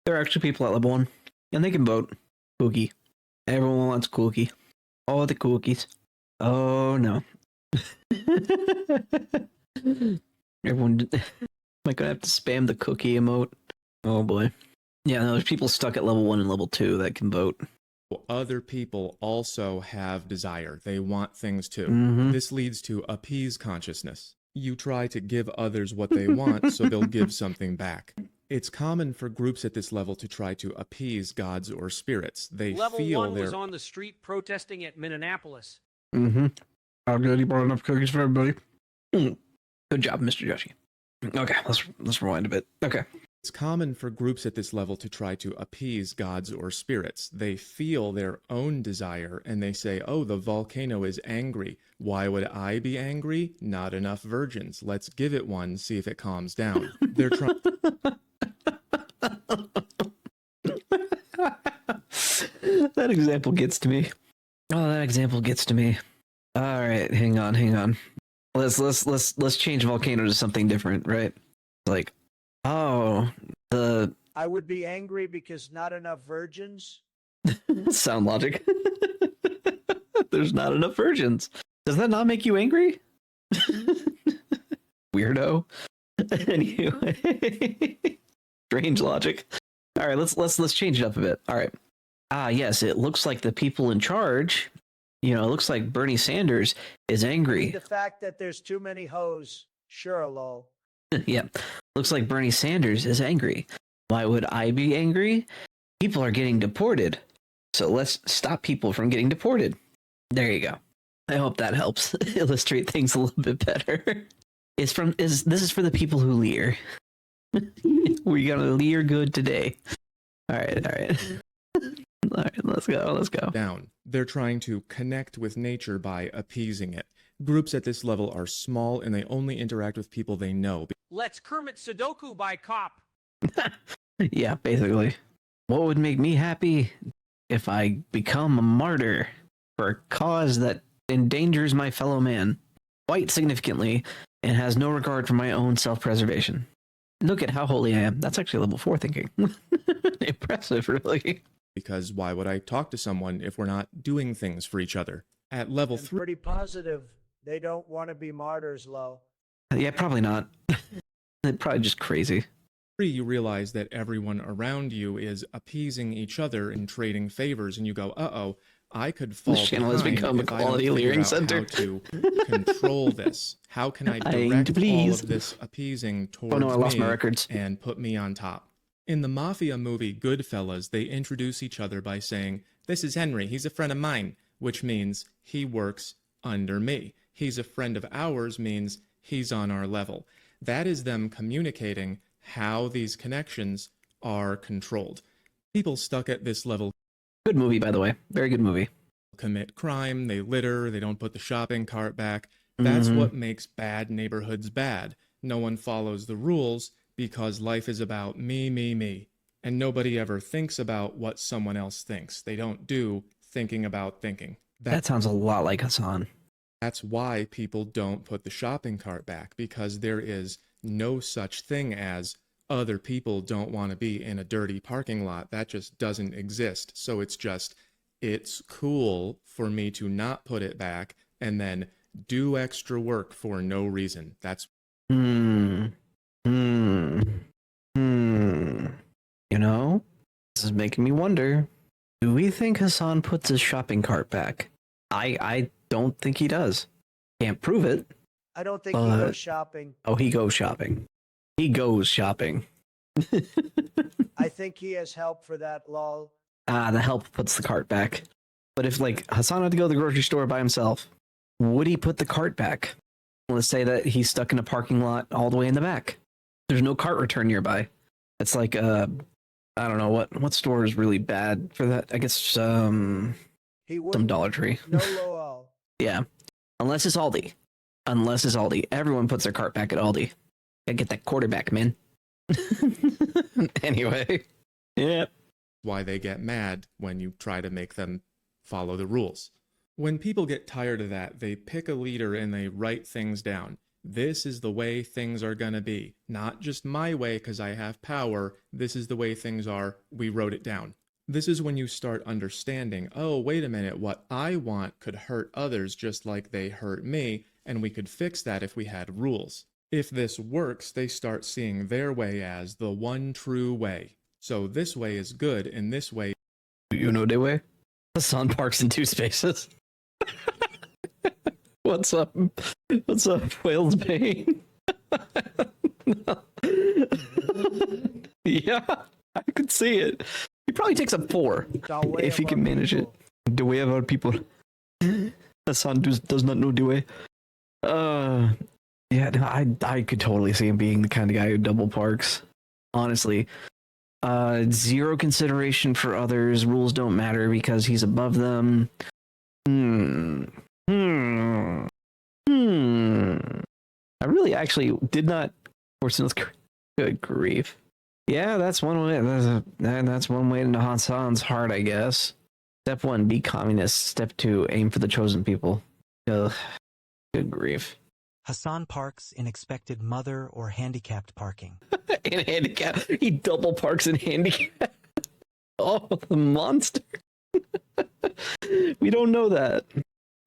C: There are actually people at level 1. And they can vote. Cookie. Everyone wants cookie. All the cookies. Oh no. Everyone. Am I gonna have to spam the cookie emote? Oh boy. Yeah, no, there's people stuck at level 1 and level 2 that can vote.
D: other people also have desire. They want things too.
C: Mhm.
D: This leads to appease consciousness. You try to give others what they want so they'll give something back. It's common for groups at this level to try to appease gods or spirits. They
E: Level
D: feel
E: 1
D: they're
E: was on the street protesting at Minneapolis.
C: Mm-hmm. How good, you brought enough cookies for everybody. Good job, Mr. Yoshi. Okay, let's rewind a bit. Okay.
D: It's common for groups at this level to try to appease gods or spirits. They feel their own desire and they say, oh, the volcano is angry. Why would I be angry? Not enough virgins. Let's give it one, see if it calms down. They're trying.
C: That example gets to me. Oh, that example gets to me. All right, hang on. Let's change volcano to something different, right? Like, oh, the
B: I would be angry because not enough virgins.
C: sound logic. There's not enough virgins. Does that not make you angry? Weirdo. Anyway, strange logic. All right, let's change it up a bit. All right. Yes, it looks like the people in charge. You know, it looks like Bernie Sanders is angry.
B: The fact that there's too many hoes. Sure, lol.
C: Yeah, looks like Bernie Sanders is angry. Why would I be angry? People are getting deported. So let's stop people from getting deported. There you go. I hope that helps illustrate things a little bit better. This is for the people who leer. We're gonna leer good today. All right. All right, let's go.
D: Down. They're trying to connect with nature by appeasing it. Groups at this level are small and they only interact with people they know.
E: Let's Kermit Sudoku by cop.
C: Yeah, basically. What would make me happy if I become a martyr for a cause that endangers my fellow man quite significantly and has no regard for my own self-preservation? Look at how holy I am. That's actually level 4 thinking. Impressive, really.
D: Because why would I talk to someone if we're not doing things for each other? At level
B: And
D: 3,
B: pretty positive they don't want to be martyrs, Lo.
C: Yeah, probably not. They're probably just crazy.
D: you realize that everyone around you is appeasing each other and trading favors, and you go, uh-oh, I could fall
C: This channel has
D: behind
C: become a
D: if I don't
C: quality
D: figure
C: leering
D: out
C: center.
D: how to control this. How can I
C: I'm
D: direct all
C: pleased.
D: of this appeasing towards
C: Oh no, I lost
D: me
C: my records.
D: and put me on top? In the mafia movie Goodfellas, they introduce each other by saying, this is Henry, he's a friend of mine, which means he works under me. He's a friend of ours means he's on our level. That is them communicating how these connections are controlled. People stuck at this level
C: Good movie, by the way. Very good movie.
D: commit crime, they litter, they don't put the shopping cart back. That's
C: Mhm.
D: what makes bad neighborhoods bad. No one follows the rules because life is about me, me, me. And nobody ever thinks about what someone else thinks. They don't do thinking about thinking.
C: That sounds a lot like Hasan.
D: That's why people don't put the shopping cart back, because there is no such thing as other people don't want to be in a dirty parking lot. That just doesn't exist. So it's cool for me to not put it back and then do extra work for no reason. That's
C: You know, this is making me wonder. Do we think Hasan puts his shopping cart back? I don't think he does. Can't prove it.
B: I don't think he
C: But-
B: goes shopping.
C: Oh, he goes shopping. He goes shopping.
B: I think he has help for that, lol.
C: The help puts the cart back. But if like Hasan had to go to the grocery store by himself, would he put the cart back? Let's say that he's stuck in a parking lot all the way in the back. There's no cart return nearby. It's like I don't know what store is really bad for that. I guess
B: He
C: some
B: wouldn't.
C: Dollar Tree.
B: No lol.
C: Yeah. Unless it's Aldi. Everyone puts their cart back at Aldi. Gotta get that quarterback, man. Anyway. Yeah.
D: why they get mad when you try to make them follow the rules. When people get tired of that, they pick a leader and they write things down. This is the way things are going to be. Not just my way because I have power. This is the way things are. We wrote it down. This is when you start understanding, oh, wait a minute, what I want could hurt others just like they hurt me, and we could fix that if we had rules. If this works, they start seeing their way as the one true way. So this way is good, and this way...
C: You know the way? Hasan parks in 2 spaces. What's up? What's up, Whales Bane? Yeah, I could see it. He probably takes up 4
B: The way
C: if he
B: of
C: can
B: our
C: manage
B: people.
C: it. The way of our people. Hasan does not know the way. Yeah, no, I could totally see him being the kind of guy who double parks. Honestly. 0 consideration for others. Rules don't matter because he's above them. I really actually did not foresee. Good grief. Yeah, that's one way. That's one way into Hasan's heart, I guess. Step 1, be communist. Step 2, aim for the chosen people. Ugh. Good grief.
F: Hasan parks in expected mother or handicapped parking.
C: In handicap. He double parks in handicap. Oh, the monster. We don't know that.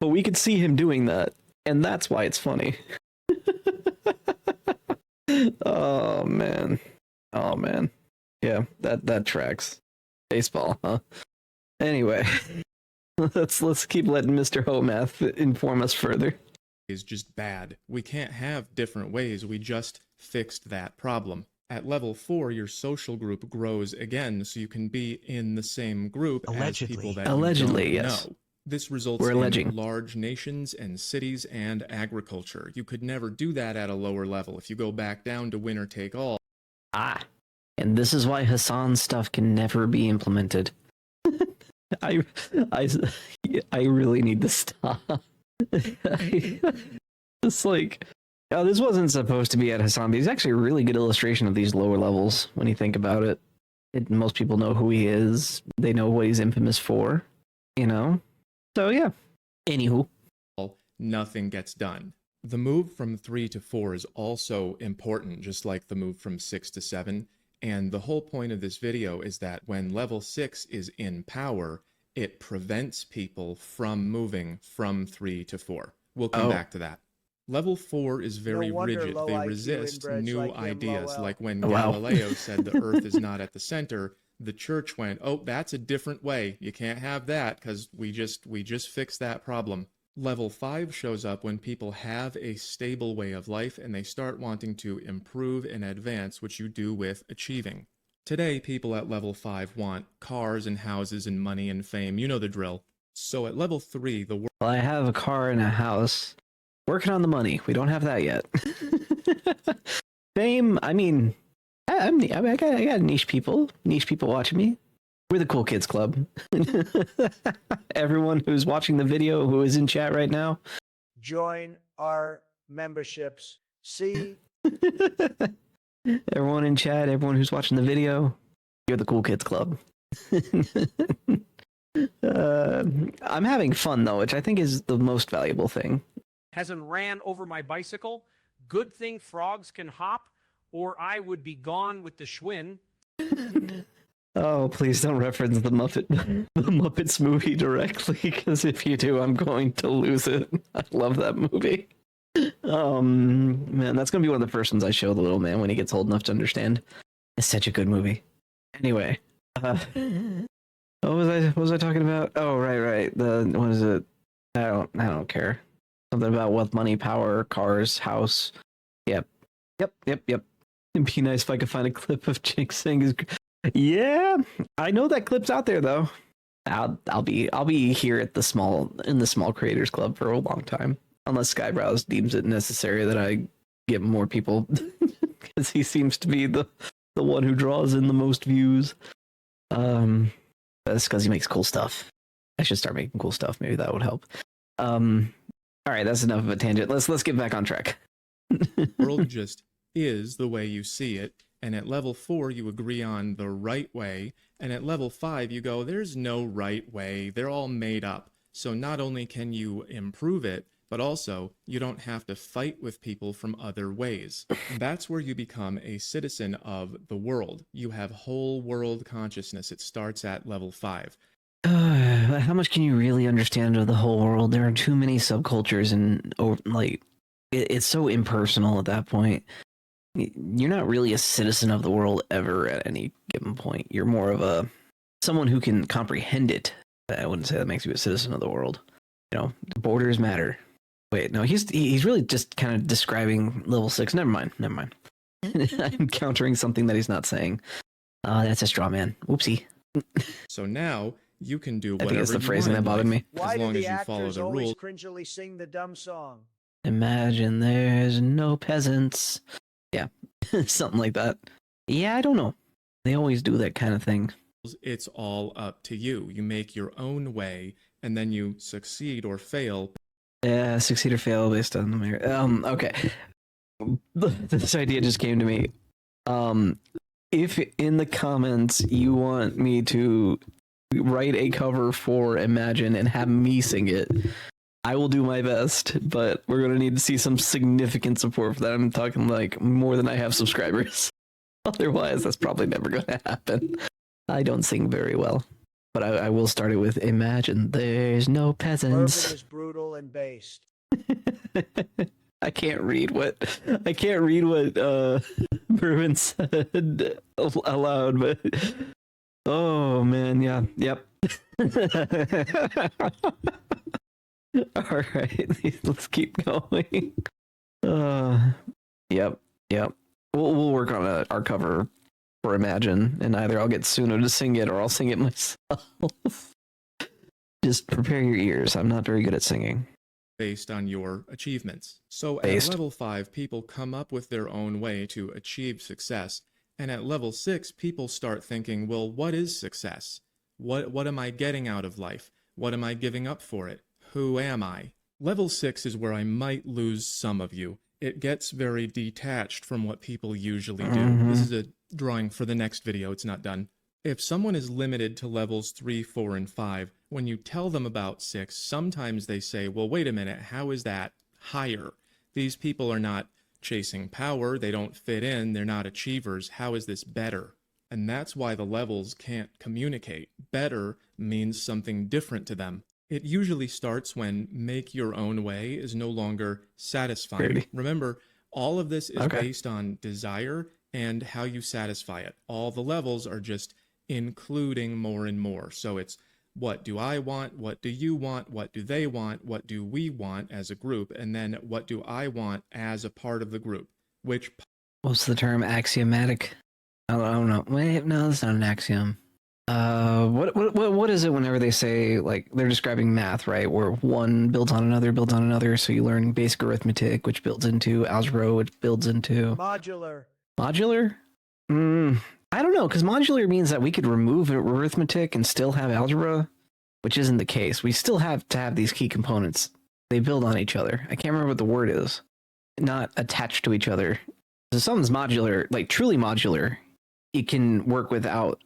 C: But we could see him doing that. And that's why it's funny. Oh, man. Oh, man. Yeah, that tracks. Baseball, huh? Anyway. Let's keep letting Mr. Hoe Math inform us further.
D: is just bad. We can't have different ways. We just fixed that problem. At level 4, your social group grows again, so you can be in the same group
F: Allegedly.
D: as people that
C: Allegedly,
D: you don't
C: yes.
D: know. This results
C: We're
D: in
C: alleging.
D: large nations and cities and agriculture. You could never do that at a lower level. If you go back down to winner take all,
C: And this is why Hasan's stuff can never be implemented. I, I, I really need to stop. It's like, oh, this wasn't supposed to be at Hasan, but he's actually a really good illustration of these lower levels when you think about it. Most people know who he is. They know what he's infamous for, you know? So, yeah. Anywho.
D: nothing gets done. The move from 3 to 4 is also important, just like the move from 6 to 7. And the whole point of this video is that when level 6 is in power, it prevents people from moving from 3 to 4. We'll come back to that. Level 4 is very rigid. They resist new ideas, like when Galileo said the Earth is not at the center. The church went, oh, that's a different way. You can't have that because we just fixed that problem. Level 5 shows up when people have a stable way of life and they start wanting to improve and advance, which you do with achieving. Today, people at level 5 want cars and houses and money and fame. You know the drill. So at level 3, the world...
C: Well, I have a car and a house. Working on the money. We don't have that yet. Fame, I mean, I got niche people watching me. We're the Cool Kids Club. Everyone who's watching the video, who is in chat right now,
B: join our memberships. See,
C: everyone in chat, everyone who's watching the video, you're the Cool Kids Club. I'm having fun though, which I think is the most valuable thing.
E: Hasan ran over my bicycle. Good thing frogs can hop, or I would be gone with the Schwinn.
C: Oh, please don't reference the Muppets movie directly, because if you do, I'm going to lose it. I love that movie. Man, that's gonna be one of the first ones I show the little man when he gets old enough to understand. It's such a good movie. Anyway, what was I talking about? Oh, right. What is it? I don't care. Something about wealth, money, power, cars, house. Yep. It'd be nice if I could find a clip of Jake saying his. Yeah, I know that clip's out there though. I'll be here at the small creators club for a long time, unless Skybrowse deems it necessary that I get more people, because he seems to be the one who draws in the most views. That's because he makes cool stuff. I should start making cool stuff. Maybe that would help. All right, that's enough of a tangent. Let's get back on track.
D: The world just is the way you see it. And at level 4, you agree on the right way. And at level 5, you go, there's no right way. They're all made up. So not only can you improve it, but also you don't have to fight with people from other ways. That's where you become a citizen of the world. You have whole world consciousness. It starts at level 5.
C: How much can you really understand of the whole world? There are too many subcultures, and it's so impersonal at that point. You're not really a citizen of the world ever at any given point. You're more of someone who can comprehend it. I wouldn't say that makes you a citizen of the world. You know, borders matter. Wait, no, he's really just kind of describing level 6. Never mind. I'm countering something that he's not saying. That's a straw man. Whoopsie.
D: So now you can do whatever
C: I think it's the
D: you
C: phrasing
D: want
C: that bothered me.
B: why
D: as
B: do
D: long
B: the
D: as you follow
B: actors
D: the
B: always
D: rules.
B: cringily sing the dumb song?
C: Imagine there's no peasants. Yeah, something like that. Yeah, I don't know. They always do that kind of thing.
D: It's all up to you. You make your own way, and then you succeed or fail.
C: Yeah, succeed or fail based on the merit. Okay. This idea just came to me. If in the comments you want me to write a cover for Imagine and have me sing it, I will do my best, but we're going to need to see some significant support for that. I'm talking like more than I have subscribers. Otherwise, that's probably never going to happen. I don't sing very well, but I will start it with Imagine there's no peasants.
B: Urban is brutal and based.
C: I can't read what Bruin said aloud, but oh man, yeah, yep. All right, let's keep going. Yep. We'll work on our cover for Imagine, and either I'll get Suno to sing it or I'll sing it myself. Just prepare your ears. I'm not very good at singing.
D: based on your achievements. So
C: Based.
D: at level 5, people come up with their own way to achieve success. And at level 6, people start thinking, well, what is success? What am I getting out of life? What am I giving up for it? Who am I? Level 6 is where I might lose some of you. It gets very detached from what people usually do. This is a drawing for the next video. It's not done. If someone is limited to levels 3, 4, and 5, when you tell them about 6, sometimes they say, well, wait a minute, how is that higher? These people are not chasing power, they don't fit in, they're not achievers. How is this better? And that's why the levels can't communicate. Better means something different to them. It usually starts when make your own way is no longer satisfying.
C: Really?
D: Remember, all of this is based on desire and how you satisfy it. All the levels are just including more and more. So it's what do I want? What do you want? What do they want? What do we want as a group? And then what do I want as a part of the group? Which
C: What's the term? Axiomatic? I don't know. Wait, no, that's not an axiom. What is it whenever they say, like, they're describing math, right? Where one builds on another, so you learn basic arithmetic, which builds into algebra, which builds into...
B: Modular.
C: Modular? I don't know, because modular means that we could remove arithmetic and still have algebra, which isn't the case. We still have to have these key components. They build on each other. I can't remember what the word is. Not attached to each other. So something's modular, like truly modular, it can work without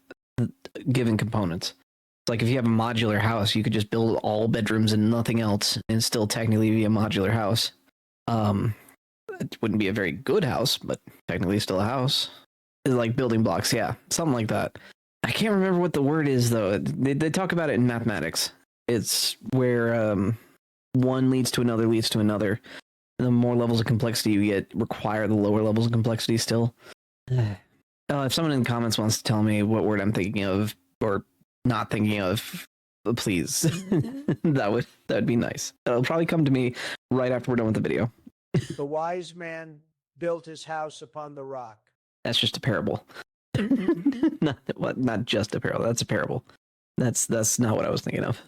C: given components. It's like if you have a modular house, you could just build all bedrooms and nothing else and still technically be a modular house. It wouldn't be a very good house, but technically still a house. It's like building blocks, yeah, something like that. I can't remember what the word is though. They talk about it in mathematics. It's where one leads to another. And the more levels of complexity you get, require the lower levels of complexity still. If someone in the comments wants to tell me what word I'm thinking of or not thinking of, please, that would be nice. It'll probably come to me right after we're done with the video.
B: The wise man built his house upon the rock.
C: That's just a parable. Not just a parable. That's a parable. That's not what I was thinking of.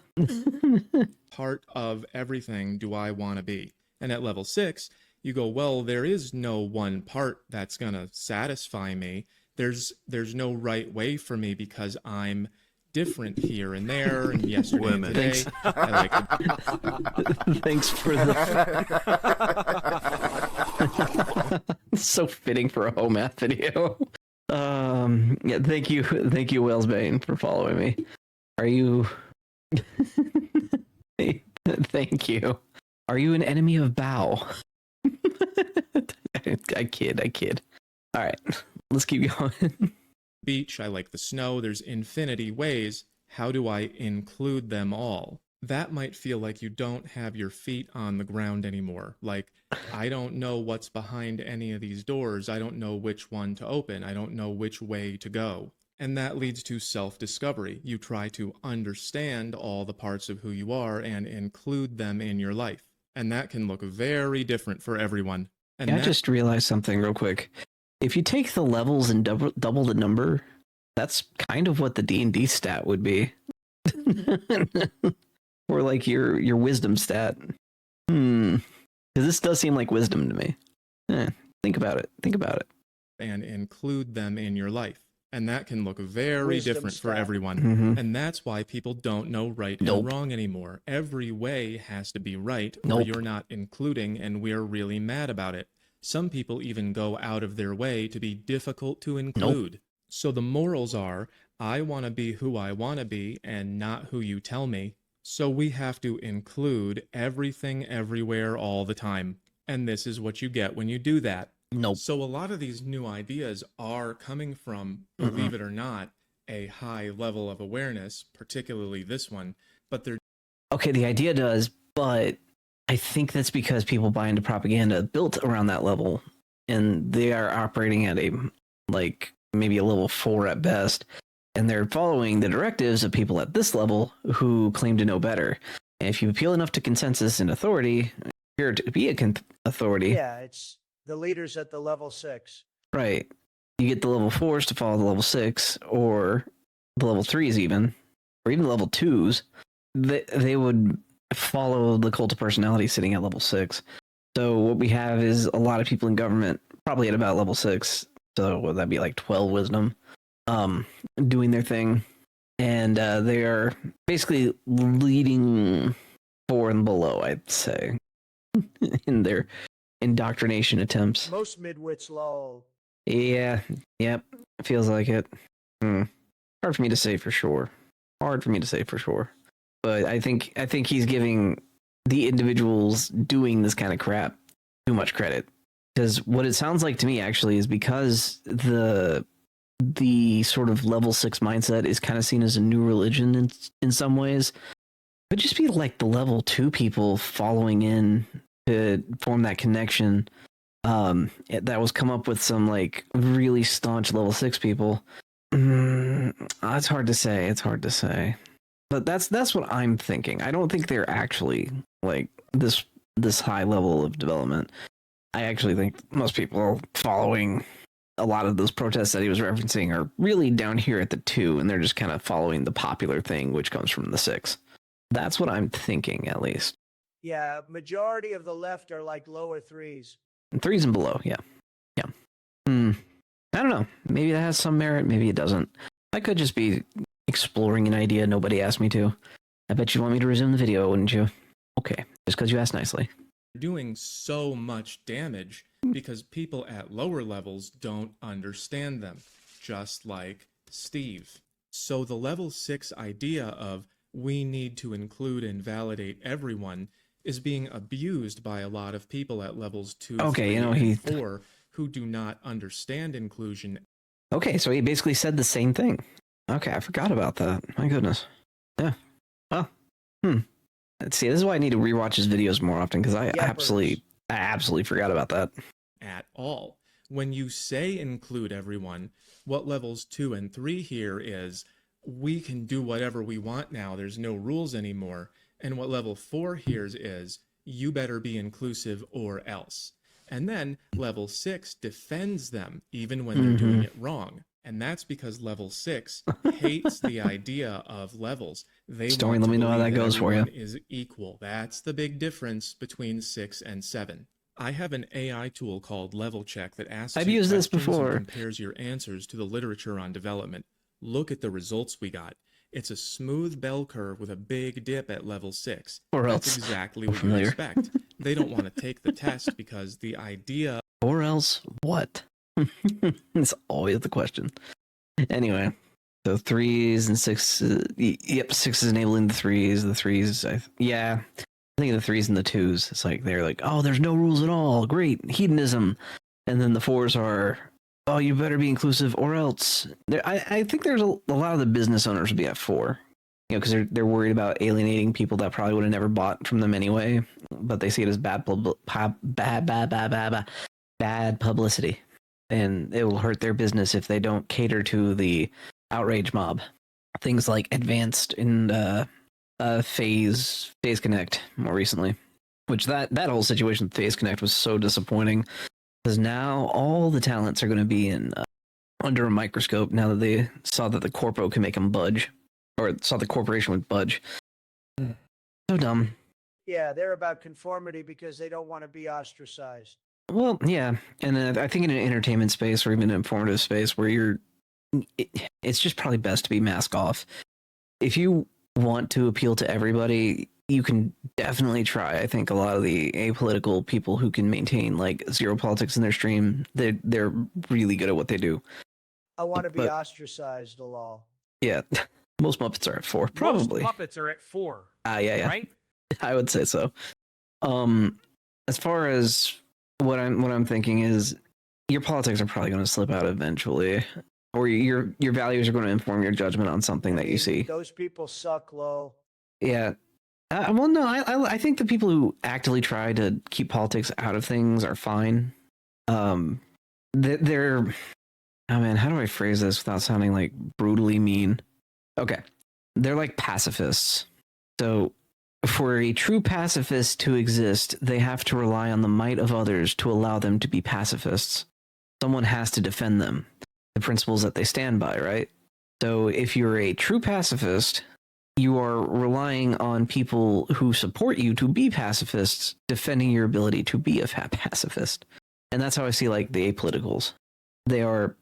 D: part of everything do I want to be? And at level 6, you go, well, there is no one part that's going to satisfy me. There's no right way for me because I'm different here and there and yesterday and today.
C: Thanks.
D: I like
C: Thanks for the... So fitting for a Hoe Math video. Yeah, thank you, Whalesbane, for following me. Are you... Thank you. Are you an enemy of Bao? I kid. All right, let's keep going.
D: beach, I like the snow, there's infinity ways. How do I include them all? That might feel like you don't have your feet on the ground anymore. Like, I don't know what's behind any of these doors. I don't know which one to open. I don't know which way to go. And that leads to self-discovery. You try to understand all the parts of who you are and include them in your life. And that can look very different for everyone. And
C: I just realized something real quick. If you take the levels and double the number, that's kind of what the D&D stat would be. Or like your wisdom stat. Because this does seem like wisdom to me. Think about it.
D: and include them in your life. And that can look very
B: Wisdom
D: different for
B: stat.
D: everyone.
C: Mm-hmm.
D: And that's why people don't know right
C: Nope.
D: and wrong anymore. Every way has to be right, or
C: Nope.
D: you're not including, and we're really mad about it. Some people even go out of their way to be difficult to include. So the morals are, I want to be who I want to be and not who you tell me. So we have to include everything, everywhere, all the time. And this is what you get when you do that.
C: Nope.
D: So a lot of these new ideas are coming from, believe it or not, a high level of awareness, particularly this one, but they're
C: Okay, the idea does, but I think that's because people buy into propaganda built around that level, and they are operating at a, like, maybe a level 4 at best, and they're following the directives of people at this level who claim to know better. And if you appeal enough to consensus and authority, you're to be a authority.
B: Yeah, it's the leaders at the level 6.
C: Right. You get the level 4s to follow the level 6, or the level 3s even, or even the level 2s. they would follow the cult of personality sitting at level 6. So what we have is a lot of people in government, probably at about level 6. So would that be like 12 wisdom, doing their thing, and they are basically leading 4 and below, I'd say, in their indoctrination attempts.
B: Most midwits low.
C: Yeah, yep, feels like it. Hard for me to say for sure. But I think he's giving the individuals doing this kind of crap too much credit. Because what it sounds like to me actually is because the sort of level 6 mindset is kind of seen as a new religion in some ways. It could just be like the level 2 people following in to form that connection. That was come up with some like really staunch level 6 people. It's hard to say. But that's what I'm thinking. I don't think they're actually like this high level of development. I actually think most people following a lot of those protests that he was referencing are really down here at the 2, and they're just kind of following the popular thing, which comes from the 6. That's what I'm thinking, at least.
B: Yeah, majority of the left are like lower 3s.
C: And 3s and below, yeah. I don't know. Maybe that has some merit, maybe it doesn't. I could just be exploring an idea nobody asked me to. I bet you want me to resume the video, wouldn't you? Okay, just because you asked nicely.
D: Doing so much damage because people at lower levels don't understand them, just like Steve. So the level 6 idea of we need to include and validate everyone is being abused by a lot of people at levels 2,
C: Okay,
D: 3, and 4 who do not understand inclusion.
C: Okay, so he basically said the same thing. Okay, I forgot about that. My goodness. Yeah. Well, See, this is why I need to rewatch his videos more often, because I absolutely forgot about that.
D: At all. When you say include everyone, what levels 2 and 3 here is we can do whatever we want now, there's no rules anymore. And what level 4 here is you better be inclusive or else. And then level 6 defends them even when they're doing it wrong. And that's because level 6 hates the idea of levels. They
C: Story, let me know how that goes for you.
D: Is equal. That's the big difference between 6 and 7. I have an AI tool called Level Check that asks
C: I've used this before.
D: And compares your answers to the literature on development. Look at the results we got. It's a smooth bell curve with a big dip at level 6.
C: Or
D: That's
C: else.
D: exactly what you expect. They don't want to take the test because the idea...
C: Or else what? It's always the question. Anyway, so 3s and 6s. Yep, 6 is enabling the 3s. The 3s, I think the 3s and the 2s. It's like they're like, oh, there's no rules at all. Great hedonism. And then the 4s are, oh, you better be inclusive or else. I think there's a lot of the business owners would be at 4. Because they're worried about alienating people that probably would have never bought from them anyway, but they see it as bad publicity, and it will hurt their business if they don't cater to the outrage mob. Things like advanced in Phase Connect more recently, which that whole situation with Phase Connect was so disappointing, because now all the talents are going to be in under a microscope now that they saw that the corpo can make them budge. Or saw the corporation would budge. So dumb.
B: Yeah, they're about conformity because they don't want to be ostracized.
C: Well, yeah. And I think in an entertainment space or even an informative space where it's just probably best to be mask off. If you want to appeal to everybody, you can definitely try. I think a lot of the apolitical people who can maintain like zero politics in their stream, they're really good at what they do.
B: I want to be ostracized, lol.
C: Yeah. Most Muppets are at 4, probably.
E: Most Muppets are at 4.
C: Yeah.
E: Right?
C: I would say so. As far as what I'm thinking is, your politics are probably going to slip out eventually, or your values are going to inform your judgment on something that you see.
B: Those people suck, low.
C: Yeah. Well, no, I think the people who actively try to keep politics out of things are fine. They're, oh man, how do I phrase this without sounding like brutally mean? Okay, they're like pacifists. So for a true pacifist to exist, they have to rely on the might of others to allow them to be pacifists. Someone has to defend them, the principles that they stand by, right? So if you're a true pacifist, you are relying on people who support you to be pacifists, defending your ability to be a pacifist. And that's how I see like the apoliticals. They are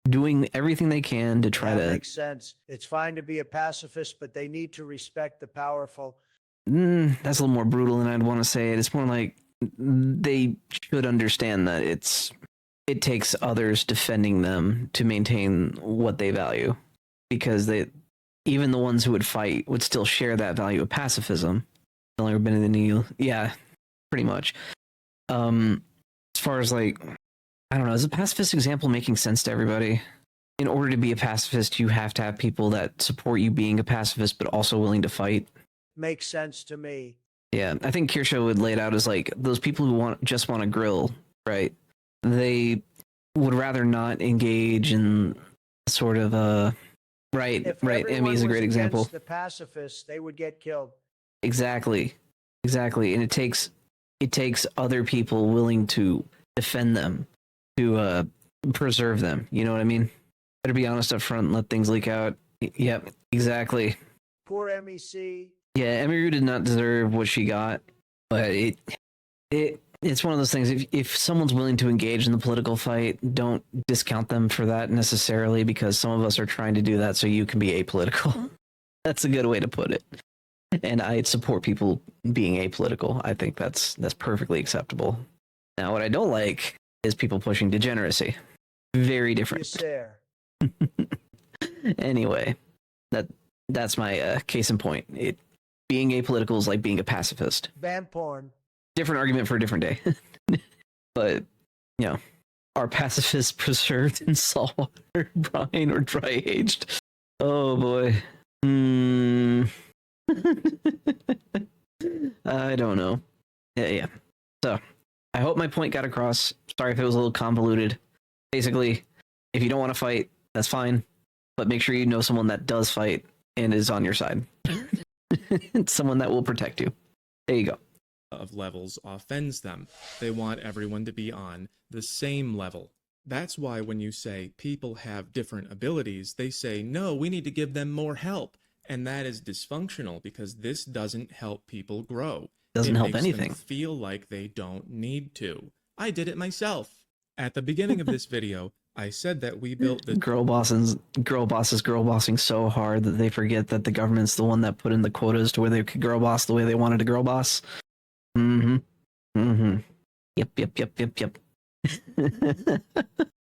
C: doing everything they can to try
B: That
C: to.
B: makes sense. It's fine to be a pacifist, but they need to respect the powerful.
C: That's a little more brutal than I'd want to say it. It's more like they should understand that it takes others defending them to maintain what they value, because even the ones who would fight would still share that value of pacifism. No longer been in the new, yeah, pretty much. As far as like, I don't know, is a pacifist example making sense to everybody? In order to be a pacifist, you have to have people that support you being a pacifist, but also willing to fight.
B: Makes sense to me.
C: Yeah, I think Kirsho would lay it out as like those people who just want to grill, right? They would rather not engage in sort of right.
B: If
C: Emmy is a
B: everyone
C: great
B: was
C: example.
B: against the pacifists, they would get killed.
C: Exactly, and it takes other people willing to defend them, to preserve them. You know what I mean? Better be honest up front and let things leak out. Yep, exactly.
B: Poor MEC.
C: Yeah, Emiru did not deserve what she got, but it's one of those things. If someone's willing to engage in the political fight, don't discount them for that necessarily, because some of us are trying to do that so you can be apolitical. That's a good way to put it. And I support people being apolitical. I think that's perfectly acceptable. Now, what I don't like is people pushing degeneracy. Very different.
B: Yes, sir.
C: Anyway, that's my case in point. Being apolitical is like being a pacifist.
B: Ban porn.
C: Different argument for a different day. But, you know, are pacifists preserved in salt water, brine, or dry aged? Oh boy. I don't know. Yeah. So, I hope my point got across. Sorry if it was a little convoluted. Basically, if you don't want to fight, that's fine. But make sure you know someone that does fight and is on your side. Someone that will protect you. There you go.
D: Of levels offends them. They want everyone to be on the same level. That's why when you say people have different abilities, they say, no, we need to give them more help. And that is dysfunctional, because this doesn't help people grow.
C: Doesn't help
D: makes
C: anything.
D: Them feel like they don't need to. I did it myself. At the beginning of this video, I said that we built the
C: girl bosses girl bossing so hard that they forget that the government's the one that put in the quotas to where they could girl boss the way they wanted to girl boss. Yep.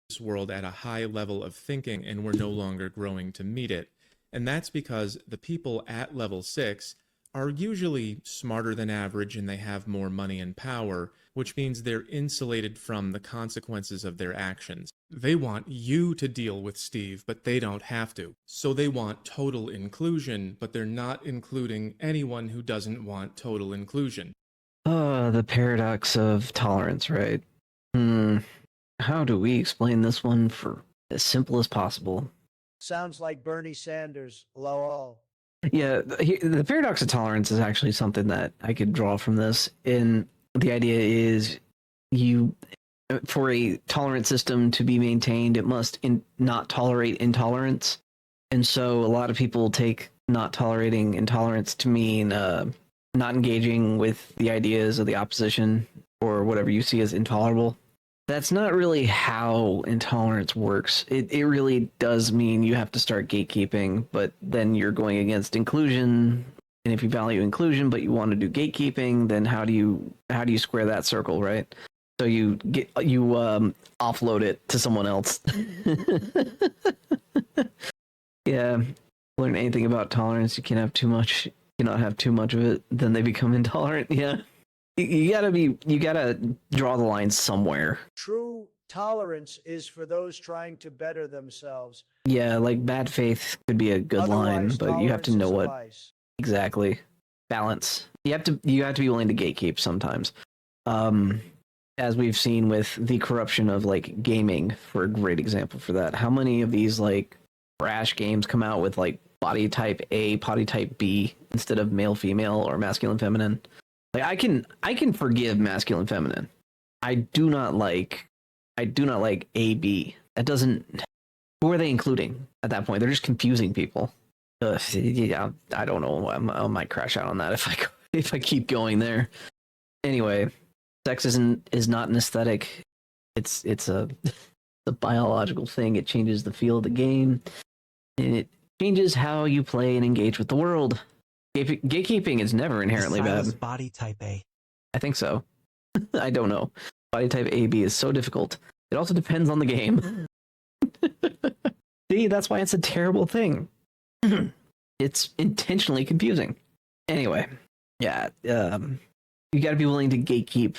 D: this world at a high level of thinking, and we're no longer growing to meet it. And that's because the people at level 6 are usually smarter than average, and they have more money and power, which means they're insulated from the consequences of their actions. They want you to deal with Steve, but they don't have to. So they want total inclusion, but they're not including anyone who doesn't want total inclusion.
C: The paradox of tolerance, right? How do we explain this one for as simple as possible?
B: Sounds like Bernie Sanders. Lol.
C: Yeah, the paradox of tolerance is actually something that I could draw from this. And the idea is, for a tolerant system to be maintained, it must not tolerate intolerance. And so a lot of people take not tolerating intolerance to mean not engaging with the ideas of the opposition or whatever you see as intolerable. That's not really how intolerance works. It really does mean you have to start gatekeeping, but then you're going against inclusion. And if you value inclusion, but you want to do gatekeeping, then how do you square that circle, right? So you offload it to someone else. Yeah, learn anything about tolerance, you can't have too much. You cannot have too much of it, then they become intolerant. Yeah. You gotta draw the line somewhere.
B: True tolerance is for those trying to better themselves.
C: Yeah, like bad faith could be a good line,
B: Otherwise,
C: but you have to
B: tolerance
C: know
B: is a
C: what
B: vice.
C: exactly. Balance. You have to be willing to gatekeep sometimes. As we've seen with the corruption of like gaming, for a great example for that. How many of these like brash games come out with like body type A, body type B instead of male female or masculine feminine? Like I can forgive masculine feminine. I do not like AB. That doesn't. Who are they including at that point? They're just confusing people. Yeah, I don't know. I might crash out on that if I keep going there. Anyway, sex is not an aesthetic. It's a biological thing. It changes the feel of the game, and it changes how you play and engage with the world. Gatekeeping is never inherently
F: Is Silas
C: bad.
F: body type A?
C: I think so. I don't know. Body type AB is so difficult. It also depends on the game. See, that's why it's a terrible thing. It's intentionally confusing. Anyway, yeah, you got to be willing to gatekeep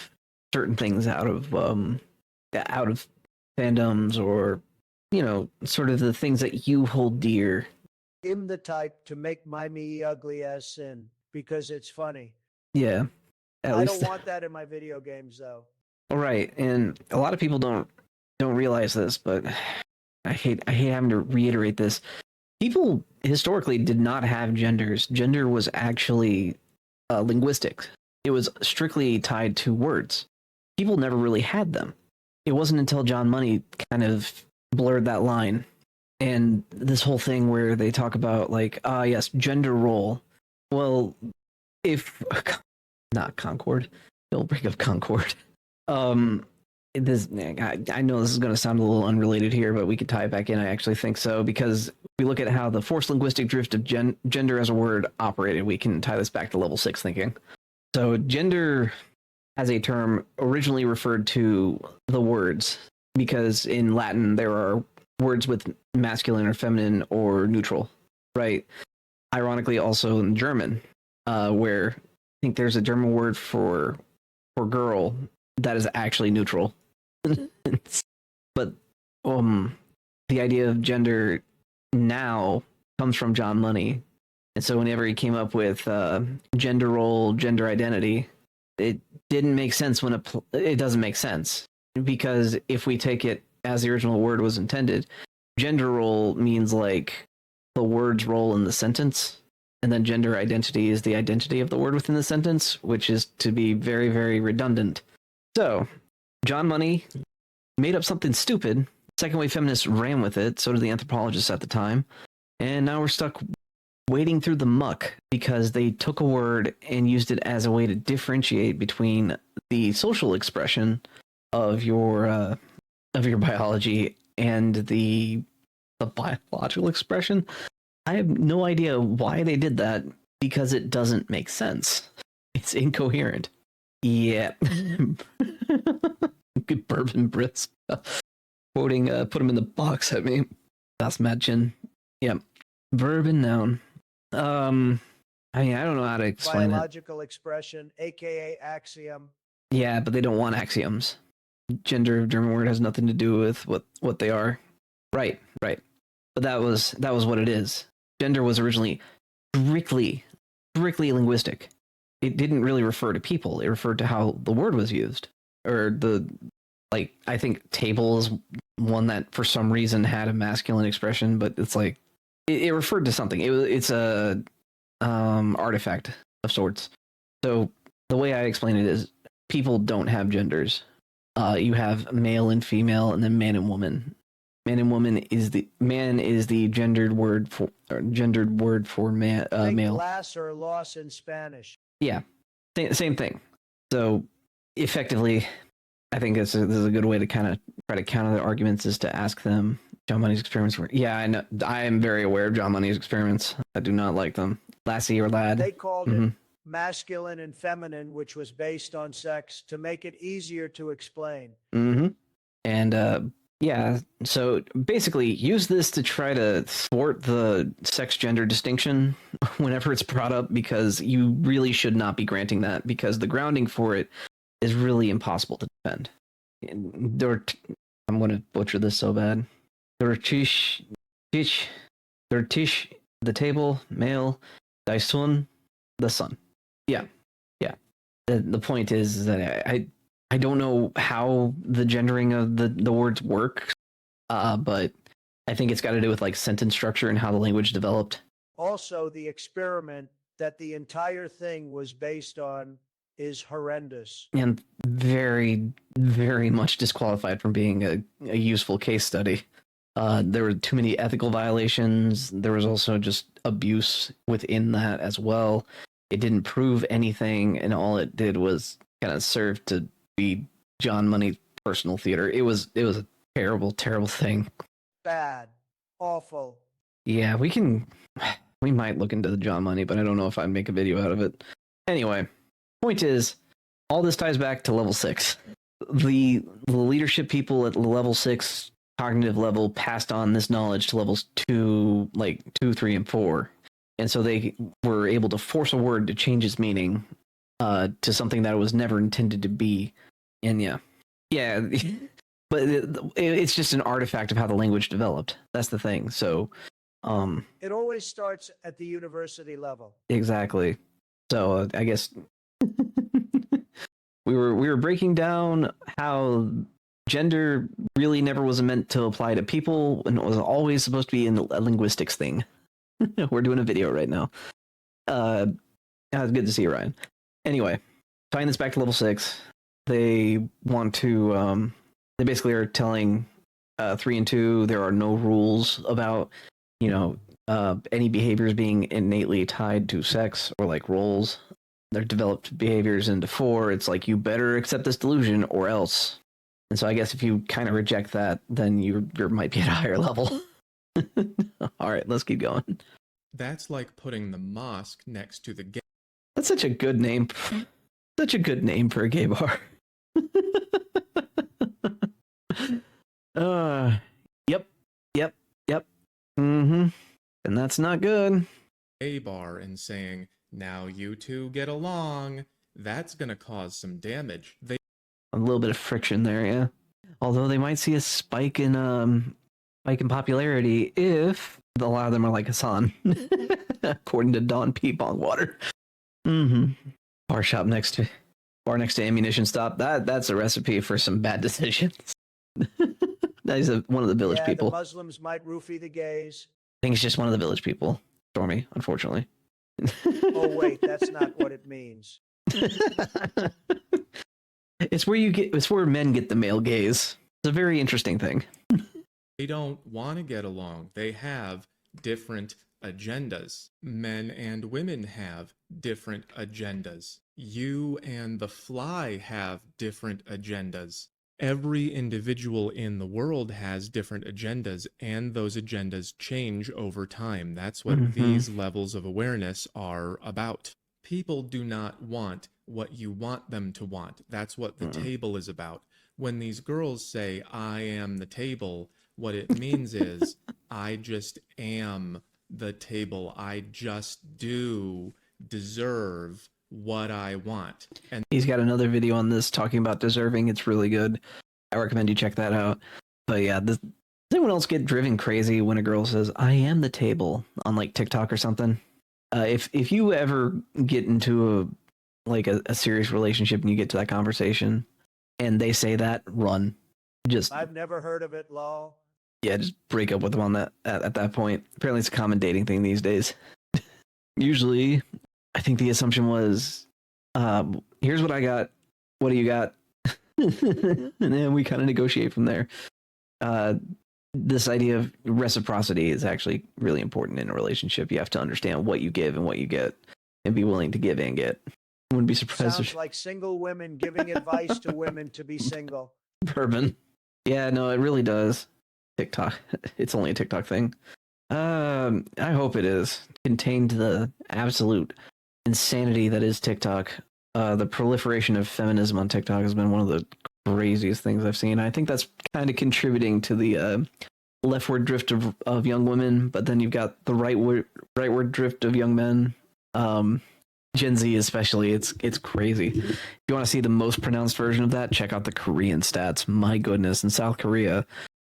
C: certain things out of fandoms, or sort of the things that you hold dear.
B: I'm the type to make my me ugly as sin because it's funny.
C: Yeah, at
B: I
C: least.
B: don't want that in my video games, though.
C: All right, and a lot of people don't realize this, but I hate having to reiterate this. People historically did not have genders. Gender was actually linguistic. It was strictly tied to words. People never really had them. It wasn't until John Money kind of blurred that line, and this whole thing where they talk about like, yes, gender role. Well, if not Concord, don't bring up Concord. This, I know this is going to sound a little unrelated here, but we could tie it back in. I actually think so, because we look at how the forced linguistic drift of gender as a word operated. We can tie this back to level 6 thinking. So gender as a term originally referred to the words, because in Latin there are words with masculine or feminine or neutral, right? Ironically, also in German, where I think there's a German word for girl that is actually neutral. But the idea of gender now comes from John Money, and so whenever he came up with gender role, gender identity, it didn't make sense it doesn't make sense, because if we take it as the original word was intended, gender role means like the word's role in the sentence, and then gender identity is the identity of the word within the sentence, which is to be very, very redundant. So John Money made up something stupid. Second wave feminists ran with it, so did the anthropologists at the time, and now we're stuck wading through the muck because they took a word and used it as a way to differentiate between the social expression of your biology and the biological expression. I have no idea why they did that, because it doesn't make sense. It's incoherent. Yeah. Good bourbon Brits. Quoting, put him in the box at me. That's mad chin. Yeah. Verb and noun. I mean, I don't know how to explain
B: Biological expression, aka axiom.
C: Yeah, but they don't want axioms. Gender, German word, has nothing to do with what they are. Right. But that was what it is. Gender was originally strictly linguistic. It didn't really refer to people. It referred to how the word was used. Or I think table is one that for some reason had a masculine expression, but it's like, it referred to something. It's a artifact of sorts. So the way I explain it is, people don't have genders. You have male and female, and then man and woman. Man and woman is the gendered word for man,
B: Like
C: male.
B: glass or loss in Spanish.
C: Yeah, same thing. So effectively, I think this is a good way to kind of try to counter the arguments, is to ask them. John Money's experiments were, yeah, I know. I am very aware of John Money's experiments. I do not like them. Lassie or lad.
B: They called it masculine and feminine, which was based on sex, to make it easier to explain.
C: Mm-hmm. And yeah, so basically use this to try to thwart the sex gender distinction whenever it's brought up, because you really should not be granting that, because the grounding for it is really impossible to defend. I'm going to butcher this so bad. Tisch, the table, male, Dyson, the sun. Yeah. The point is that I don't know how the gendering of the words works, but I think it's got to do with like sentence structure and how the language developed.
B: Also, the experiment that the entire thing was based on is horrendous.
C: And very, very much disqualified from being a useful case study. There were too many ethical violations. There was also just abuse within that as well. It didn't prove anything, and all it did was kind of serve to be John Money's personal theater. It was a terrible, terrible thing.
B: Bad. Awful.
C: Yeah, we might look into the John Money, but I don't know if I'd make a video out of it. Anyway, point is, all this ties back to level 6. The leadership people at level 6 cognitive level passed on this knowledge to levels 2, 3, and 4. And so they were able to force a word to change its meaning to something that it was never intended to be. And yeah, but it's just an artifact of how the language developed. That's the thing. So
B: it always starts at the university level.
C: Exactly. So I guess we were breaking down how gender really never was meant to apply to people, and it was always supposed to be a linguistics thing. We're doing a video right now. It's good to see you, Ryan. Anyway, tying this back to level 6, they want to they basically are telling 3 and 2 there are no rules about any behaviors being innately tied to sex or like roles. They're developed behaviors into 4. It's like, you better accept this delusion or else. And so I guess if you kind of reject that, then you might be at a higher level. All right, let's keep going.
D: That's like putting the mosque next to the gay.
C: That's such a good name. Such a good name for a gay bar. Yep. Mm-hmm. And that's not good.
D: Bar and saying, now you two get along, that's gonna cause some damage.
C: A little bit of friction there, yeah. Although they might see a spike in popularity if a lot of them are like Hasan, according to Don P. Bongwater. Mm-hmm. Bar next to ammunition stop. That's a recipe for some bad decisions. That is one of the village people.
B: The Muslims might roofie the gays.
C: I think it's just one of the village people, Stormy, unfortunately.
B: Oh wait, that's not what it means.
C: It's where men get the male gaze. It's a very interesting thing.
D: They don't want to get along. They have different agendas. Men and women have different agendas. You and the fly have different agendas. Every individual in the world has different agendas, and those agendas change over time. That's what these levels of awareness are about. People do not want what you want them to want. That's what the table is about. When these girls say, I am the table, what it means is, I just am the table. I just do deserve what I want. And
C: he's got another video on this talking about deserving. It's really good. I recommend you check that out. But yeah, does anyone else get driven crazy when a girl says, I am the table on like TikTok or something? If you ever get into a serious relationship and you get to that conversation and they say that, run.
B: I've never heard of it, lol.
C: Yeah, just break up with them on that at that point. Apparently it's a common dating thing these days. Usually, I think the assumption was, here's what I got. What do you got? And then we kind of negotiate from there. This idea of reciprocity is actually really important in a relationship. You have to understand what you give and what you get and be willing to give and get. I wouldn't be surprised.
B: Sounds like single women giving advice to women to be single.
C: Bourbon. Yeah, no, it really does. TikTok. It's only a TikTok thing. I hope it is. Contained the absolute insanity that is TikTok. The proliferation of feminism on TikTok has been one of the craziest things I've seen. I think that's kind of contributing to the leftward drift of young women, but then you've got the rightward drift of young men. Gen Z especially, it's crazy. If you want to see the most pronounced version of that, check out the Korean stats. My goodness, in South Korea,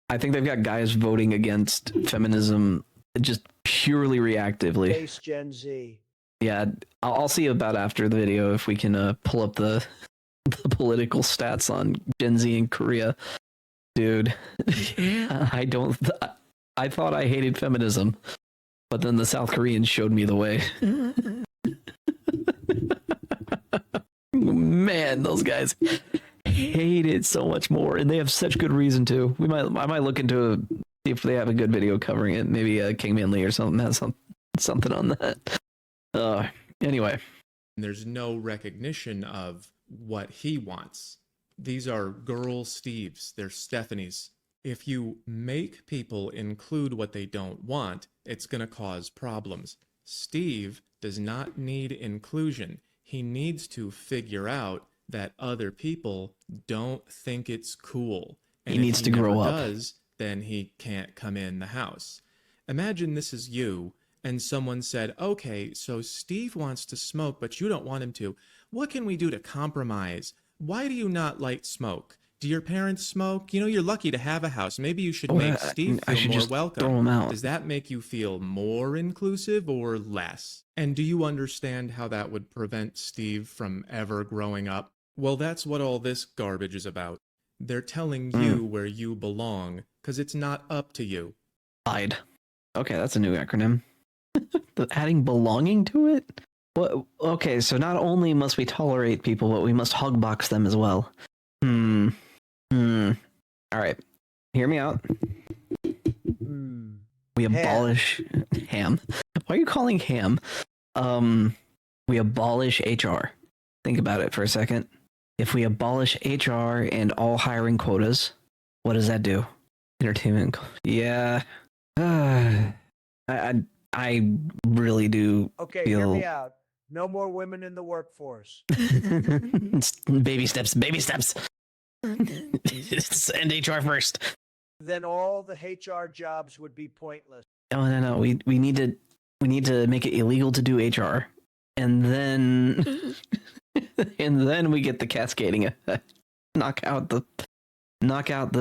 C: I think they've got guys voting against feminism just purely reactively.
B: Base Gen Z.
C: Yeah, I'll see about after the video if we can pull up the political stats on Gen Z in Korea. Dude, I thought I hated feminism, but then the South Koreans showed me the way. Man, those guys hate it so much more, and they have such good reason to. I might look into See if they have a good video covering it. Maybe King Manly or something has something on that. Anyway.
D: There's no recognition of what he wants. These are girl Steves, they're Stephanies. If you make people include what they don't want, it's going to cause problems. Steve does not need inclusion. He needs to figure out that other people don't think it's cool. And
C: he needs to grow up.
D: Does, then he can't come in the house. Imagine this is you, and someone said, okay, so Steve wants to smoke, but you don't want him to. What can we do to compromise? Why do you not like smoke? Do your parents smoke? You know, you're lucky to have a house. Maybe you should make Steve feel more welcome.
C: Throw him out.
D: Does that make you feel more inclusive or less? And do you understand how that would prevent Steve from ever growing up? Well, that's what all this garbage is about. They're telling you where you belong, because it's not up to you.
C: Lied. Okay, that's a new acronym. Adding belonging to it? What? Okay, so not only must we tolerate people, but we must hugbox them as well. All right, hear me out. We abolish ham. Why are you calling ham? We abolish HR. Think about it for a second. If we abolish HR and all hiring quotas, what does that do? Entertainment. Yeah. I really do.
B: Okay,
C: feel...
B: hear me out. No more women in the workforce.
C: Baby steps. Baby steps. Send HR first.
B: Then all the HR jobs would be pointless.
C: Oh no. We need to make it illegal to do HR, and then we get the cascading effect. Knock out the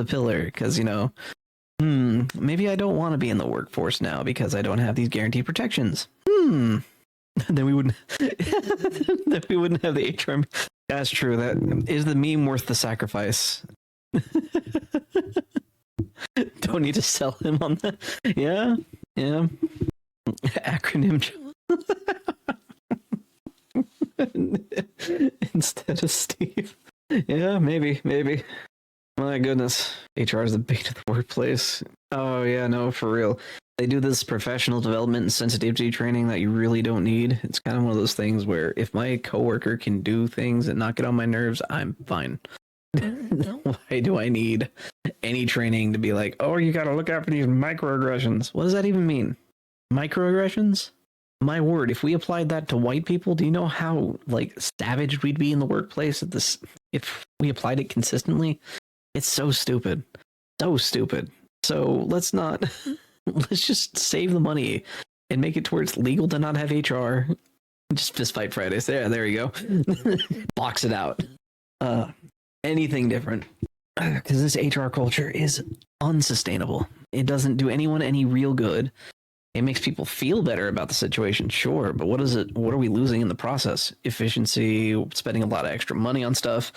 C: pillar, because maybe I don't want to be in the workforce now because I don't have these guaranteed protections. Then we wouldn't have the HR. That's true. That is the meme worth the sacrifice. Don't need to sell him on that. Yeah. Acronym instead of Steve. Yeah, maybe. My goodness. HR is the bane of the workplace. Oh yeah, no, for real. They do this professional development and sensitivity training that you really don't need. It's kind of one of those things where if my coworker can do things and not get on my nerves, I'm fine. Why do I need any training to be like, oh, you got to look out for these microaggressions? What does that even mean? Microaggressions? My word, if we applied that to white people, do you know how savage we'd be in the workplace if we applied it consistently? It's so stupid. So stupid. So let's just save the money and make it to where it's legal to not have HR. Just fist fight Fridays. There you go. Box it out. Anything different. Because this HR culture is unsustainable. It doesn't do anyone any real good. It makes people feel better about the situation, sure, but what are we losing in the process? Efficiency, spending a lot of extra money on stuff,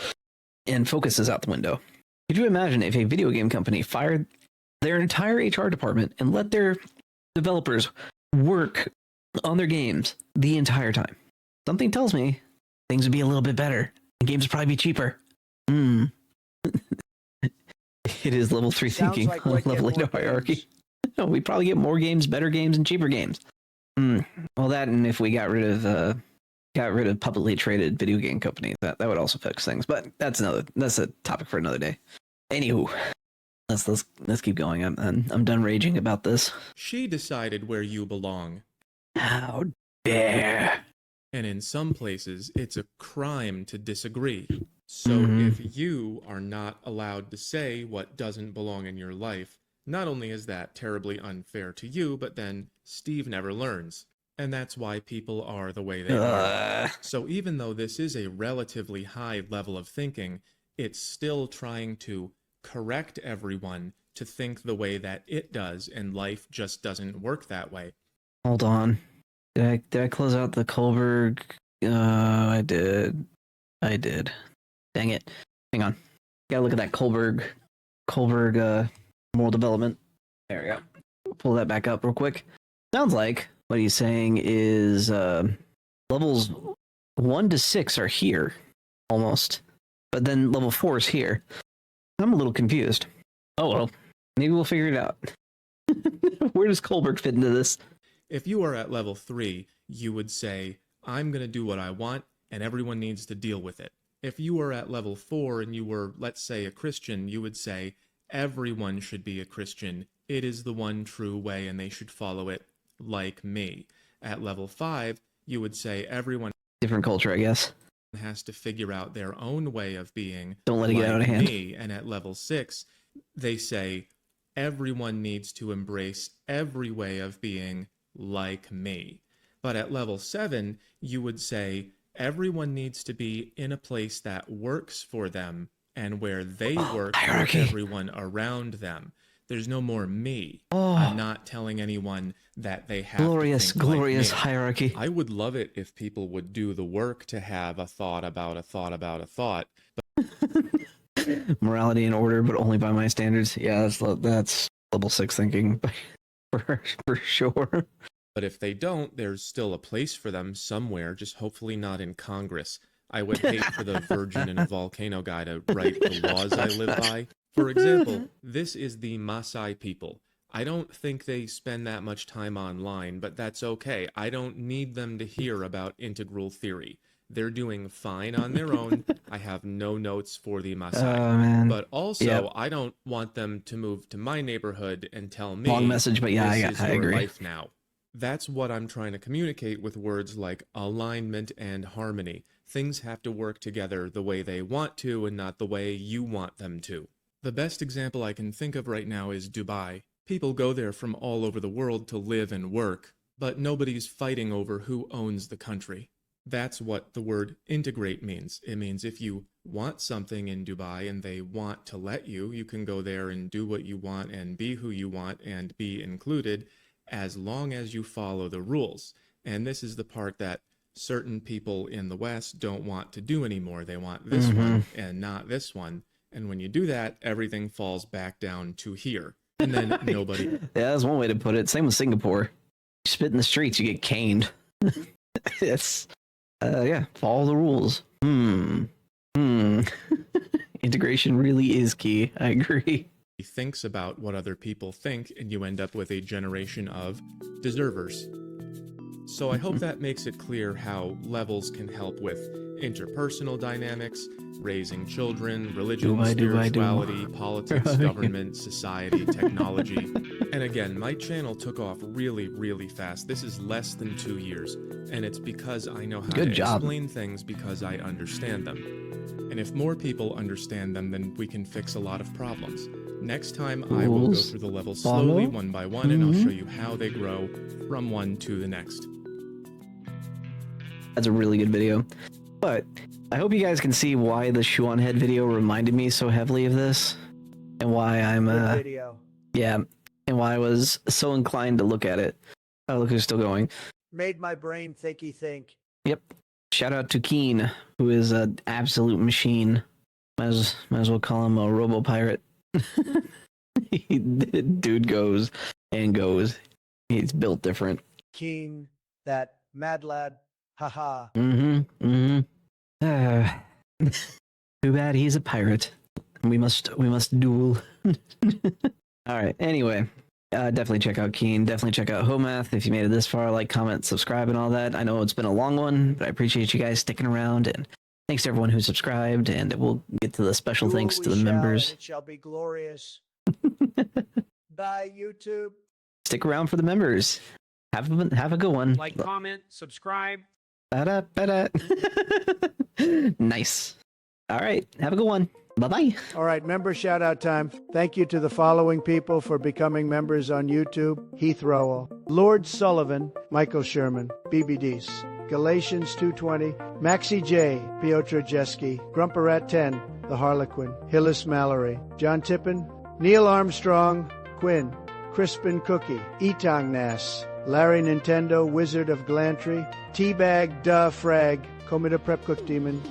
C: and focus is out the window. Could you imagine if a video game company fired their entire HR department and let their developers work on their games the entire time? Something tells me things would be a little bit better, and games would probably be cheaper. It is level 3 thinking on level 8 hierarchy. We probably get more games, better games, and cheaper games. Well, that, and if we got rid of publicly traded video game companies, that would also fix things. But that's a topic for another day. Anywho, let's keep going. I'm done raging about this.
D: She decided where you belong.
C: How dare!
D: And in some places, it's a crime to disagree. So if you are not allowed to say what doesn't belong in your life, not only is that terribly unfair to you, but then Steve never learns. And that's why people are the way they are. So even though this is a relatively high level of thinking, it's still trying to correct everyone to think the way that it does, and life just doesn't work that way.
C: Hold on. Did I close out the Kohlberg? I did. Dang it. Hang on. Gotta look at that Kohlberg moral development. There we go. Pull that back up real quick. Sounds like what he's saying is levels 1 to 6 are here almost, but then level 4 is here. I'm a little confused. Oh well, maybe we'll figure it out. Where does Colbert fit into this?
D: If you are at level 3, you would say, I'm going to do what I want, and everyone needs to deal with it. If you were at level 4 and you were, let's say, a Christian, you would say, everyone should be a Christian. It is the one true way, and they should follow it like me. At level 5, you would say, everyone
C: Different culture, I guess.
D: has to figure out their own way of being.
C: Don't let it get out of hand.
D: Me. And at level 6, they say, everyone needs to embrace every way of being like me. But at level 7, you would say, everyone needs to be in a place that works for them and where they work
C: hierarchy.
D: with everyone around them. There's no more me. I'm not telling anyone that they have
C: Glorious,
D: to think
C: glorious
D: like me.
C: hierarchy.
D: I would love it if people would do the work to have a thought about a thought about a thought.
C: Morality and order, but only by my standards. Yeah, that's level 6 thinking, for sure.
D: But if they don't, there's still a place for them somewhere, just hopefully not in Congress. I would hate for the Virgin and Volcano guy to write the laws I live by. For example, this is the Maasai people. I don't think they spend that much time online, but that's okay. I don't need them to hear about integral theory. They're doing fine on their own. I have no notes for the Maasai.
C: Oh, man.
D: But also,
C: Yep.
D: I don't want them to move to my neighborhood and tell me,
C: Long message, but yeah,
D: this is
C: I
D: your
C: agree.
D: life now. That's what I'm trying to communicate with words like alignment and harmony. Things have to work together the way they want to and not the way you want them to. The best example I can think of right now is Dubai. People go there from all over the world to live and work, but nobody's fighting over who owns the country. That's what the word integrate means. It means if you want something in Dubai and they want to let you, you can go there and do what you want and be who you want and be included, as long as you follow the rules. And this is the part that certain people in the West don't want to do anymore. They want this one and not this one. And when you do that, everything falls back down to here. And then nobody...
C: Yeah, that's one way to put it. Same with Singapore. You spit in the streets, you get caned. It's, yeah, follow the rules. Integration really is key. I agree.
D: thinks about what other people think, and you end up with a generation of deservers. So I hope that makes it clear how levels can help with interpersonal dynamics, raising children, religion, spirituality, politics, government, society, technology. And again, my channel took off really, really fast. This is less than 2 years, and it's because I know how to explain things because I understand them. And if more people understand them, then we can fix a lot of problems. Next time, I will go through the levels slowly, one by one, and I'll show you how they grow from one to the next.
C: That's a really good video. But I hope you guys can see why the shoe on head video reminded me so heavily of this, and why I'm
B: video.
C: Yeah, and why I was so inclined to look at it. Oh, look who's still going.
B: Made my brain thinky think.
C: Yep. Shout out to Keen, who is an absolute machine. Might as well call him a robo pirate. Dude goes and goes. He's built different.
B: Keen, that mad lad. Haha.
C: Too bad he's a pirate. We must duel. All right. Anyway, definitely check out Keen. Definitely check out Hoe Math if you made it this far. Like, comment, subscribe, and all that. I know it's been a long one, but I appreciate you guys sticking around. And thanks to everyone who subscribed. And we'll get to the special thanks to the members.
B: It shall be glorious. Bye, YouTube.
C: Stick around for the members. Have a good one.
E: Like, comment, subscribe.
C: Nice. All right. Have a good one. Bye-bye.
B: All right, member shout out time. Thank you to the following people for becoming members on YouTube: Heath Rowell, Lord Sullivan, Michael Sherman, BBDs, Galatians 2:20, Maxie J, Piotr Jeski, Grumperat 10, The Harlequin, Hillis Mallory, John Tippin, Neil Armstrong, Quinn, Crispin Cookie, Etang Nass, Larry Nintendo, Wizard of Glantry, Teabag Duh Frag, Comida Prep Cook Demon,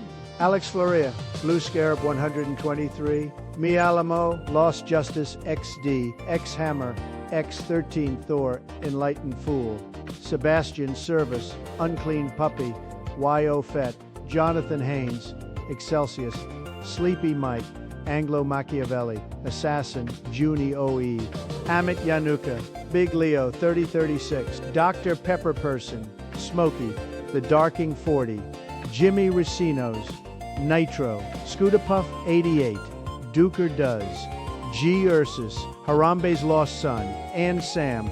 B: Alex Floria, Blue Scarab 123, Mi Alamo, Lost Justice XD, X Hammer, X13 Thor, Enlightened Fool, Sebastian Service, Unclean Puppy, Y.O. Fett, Jonathan Haynes, Excelsius, Sleepy Mike, Anglo Machiavelli, Assassin, Junie OE, Amit Yanuka, Big Leo 3036, Dr. Pepper Person, Smokey, The Darking 40, Jimmy Racinos, Nitro, Scootapuff 88, Duker Does, G. Ursus, Harambe's Lost Son, and Sam,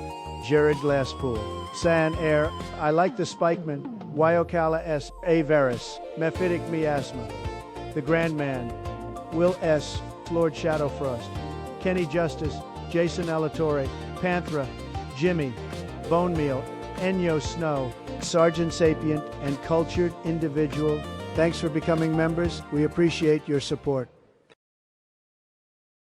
B: Jared Glasspool, San Air, I Like the Spikeman, Wyokala S. A. Veris, Mephitic Miasma, The Grand Man, Will S., Lord Shadowfrost, Kenny Justice, Jason Elatorre, Panthra, Jimmy, Bone Meal, Enyo Snow, Sergeant Sapient, and Cultured Individual. Thanks for becoming members. We appreciate your support.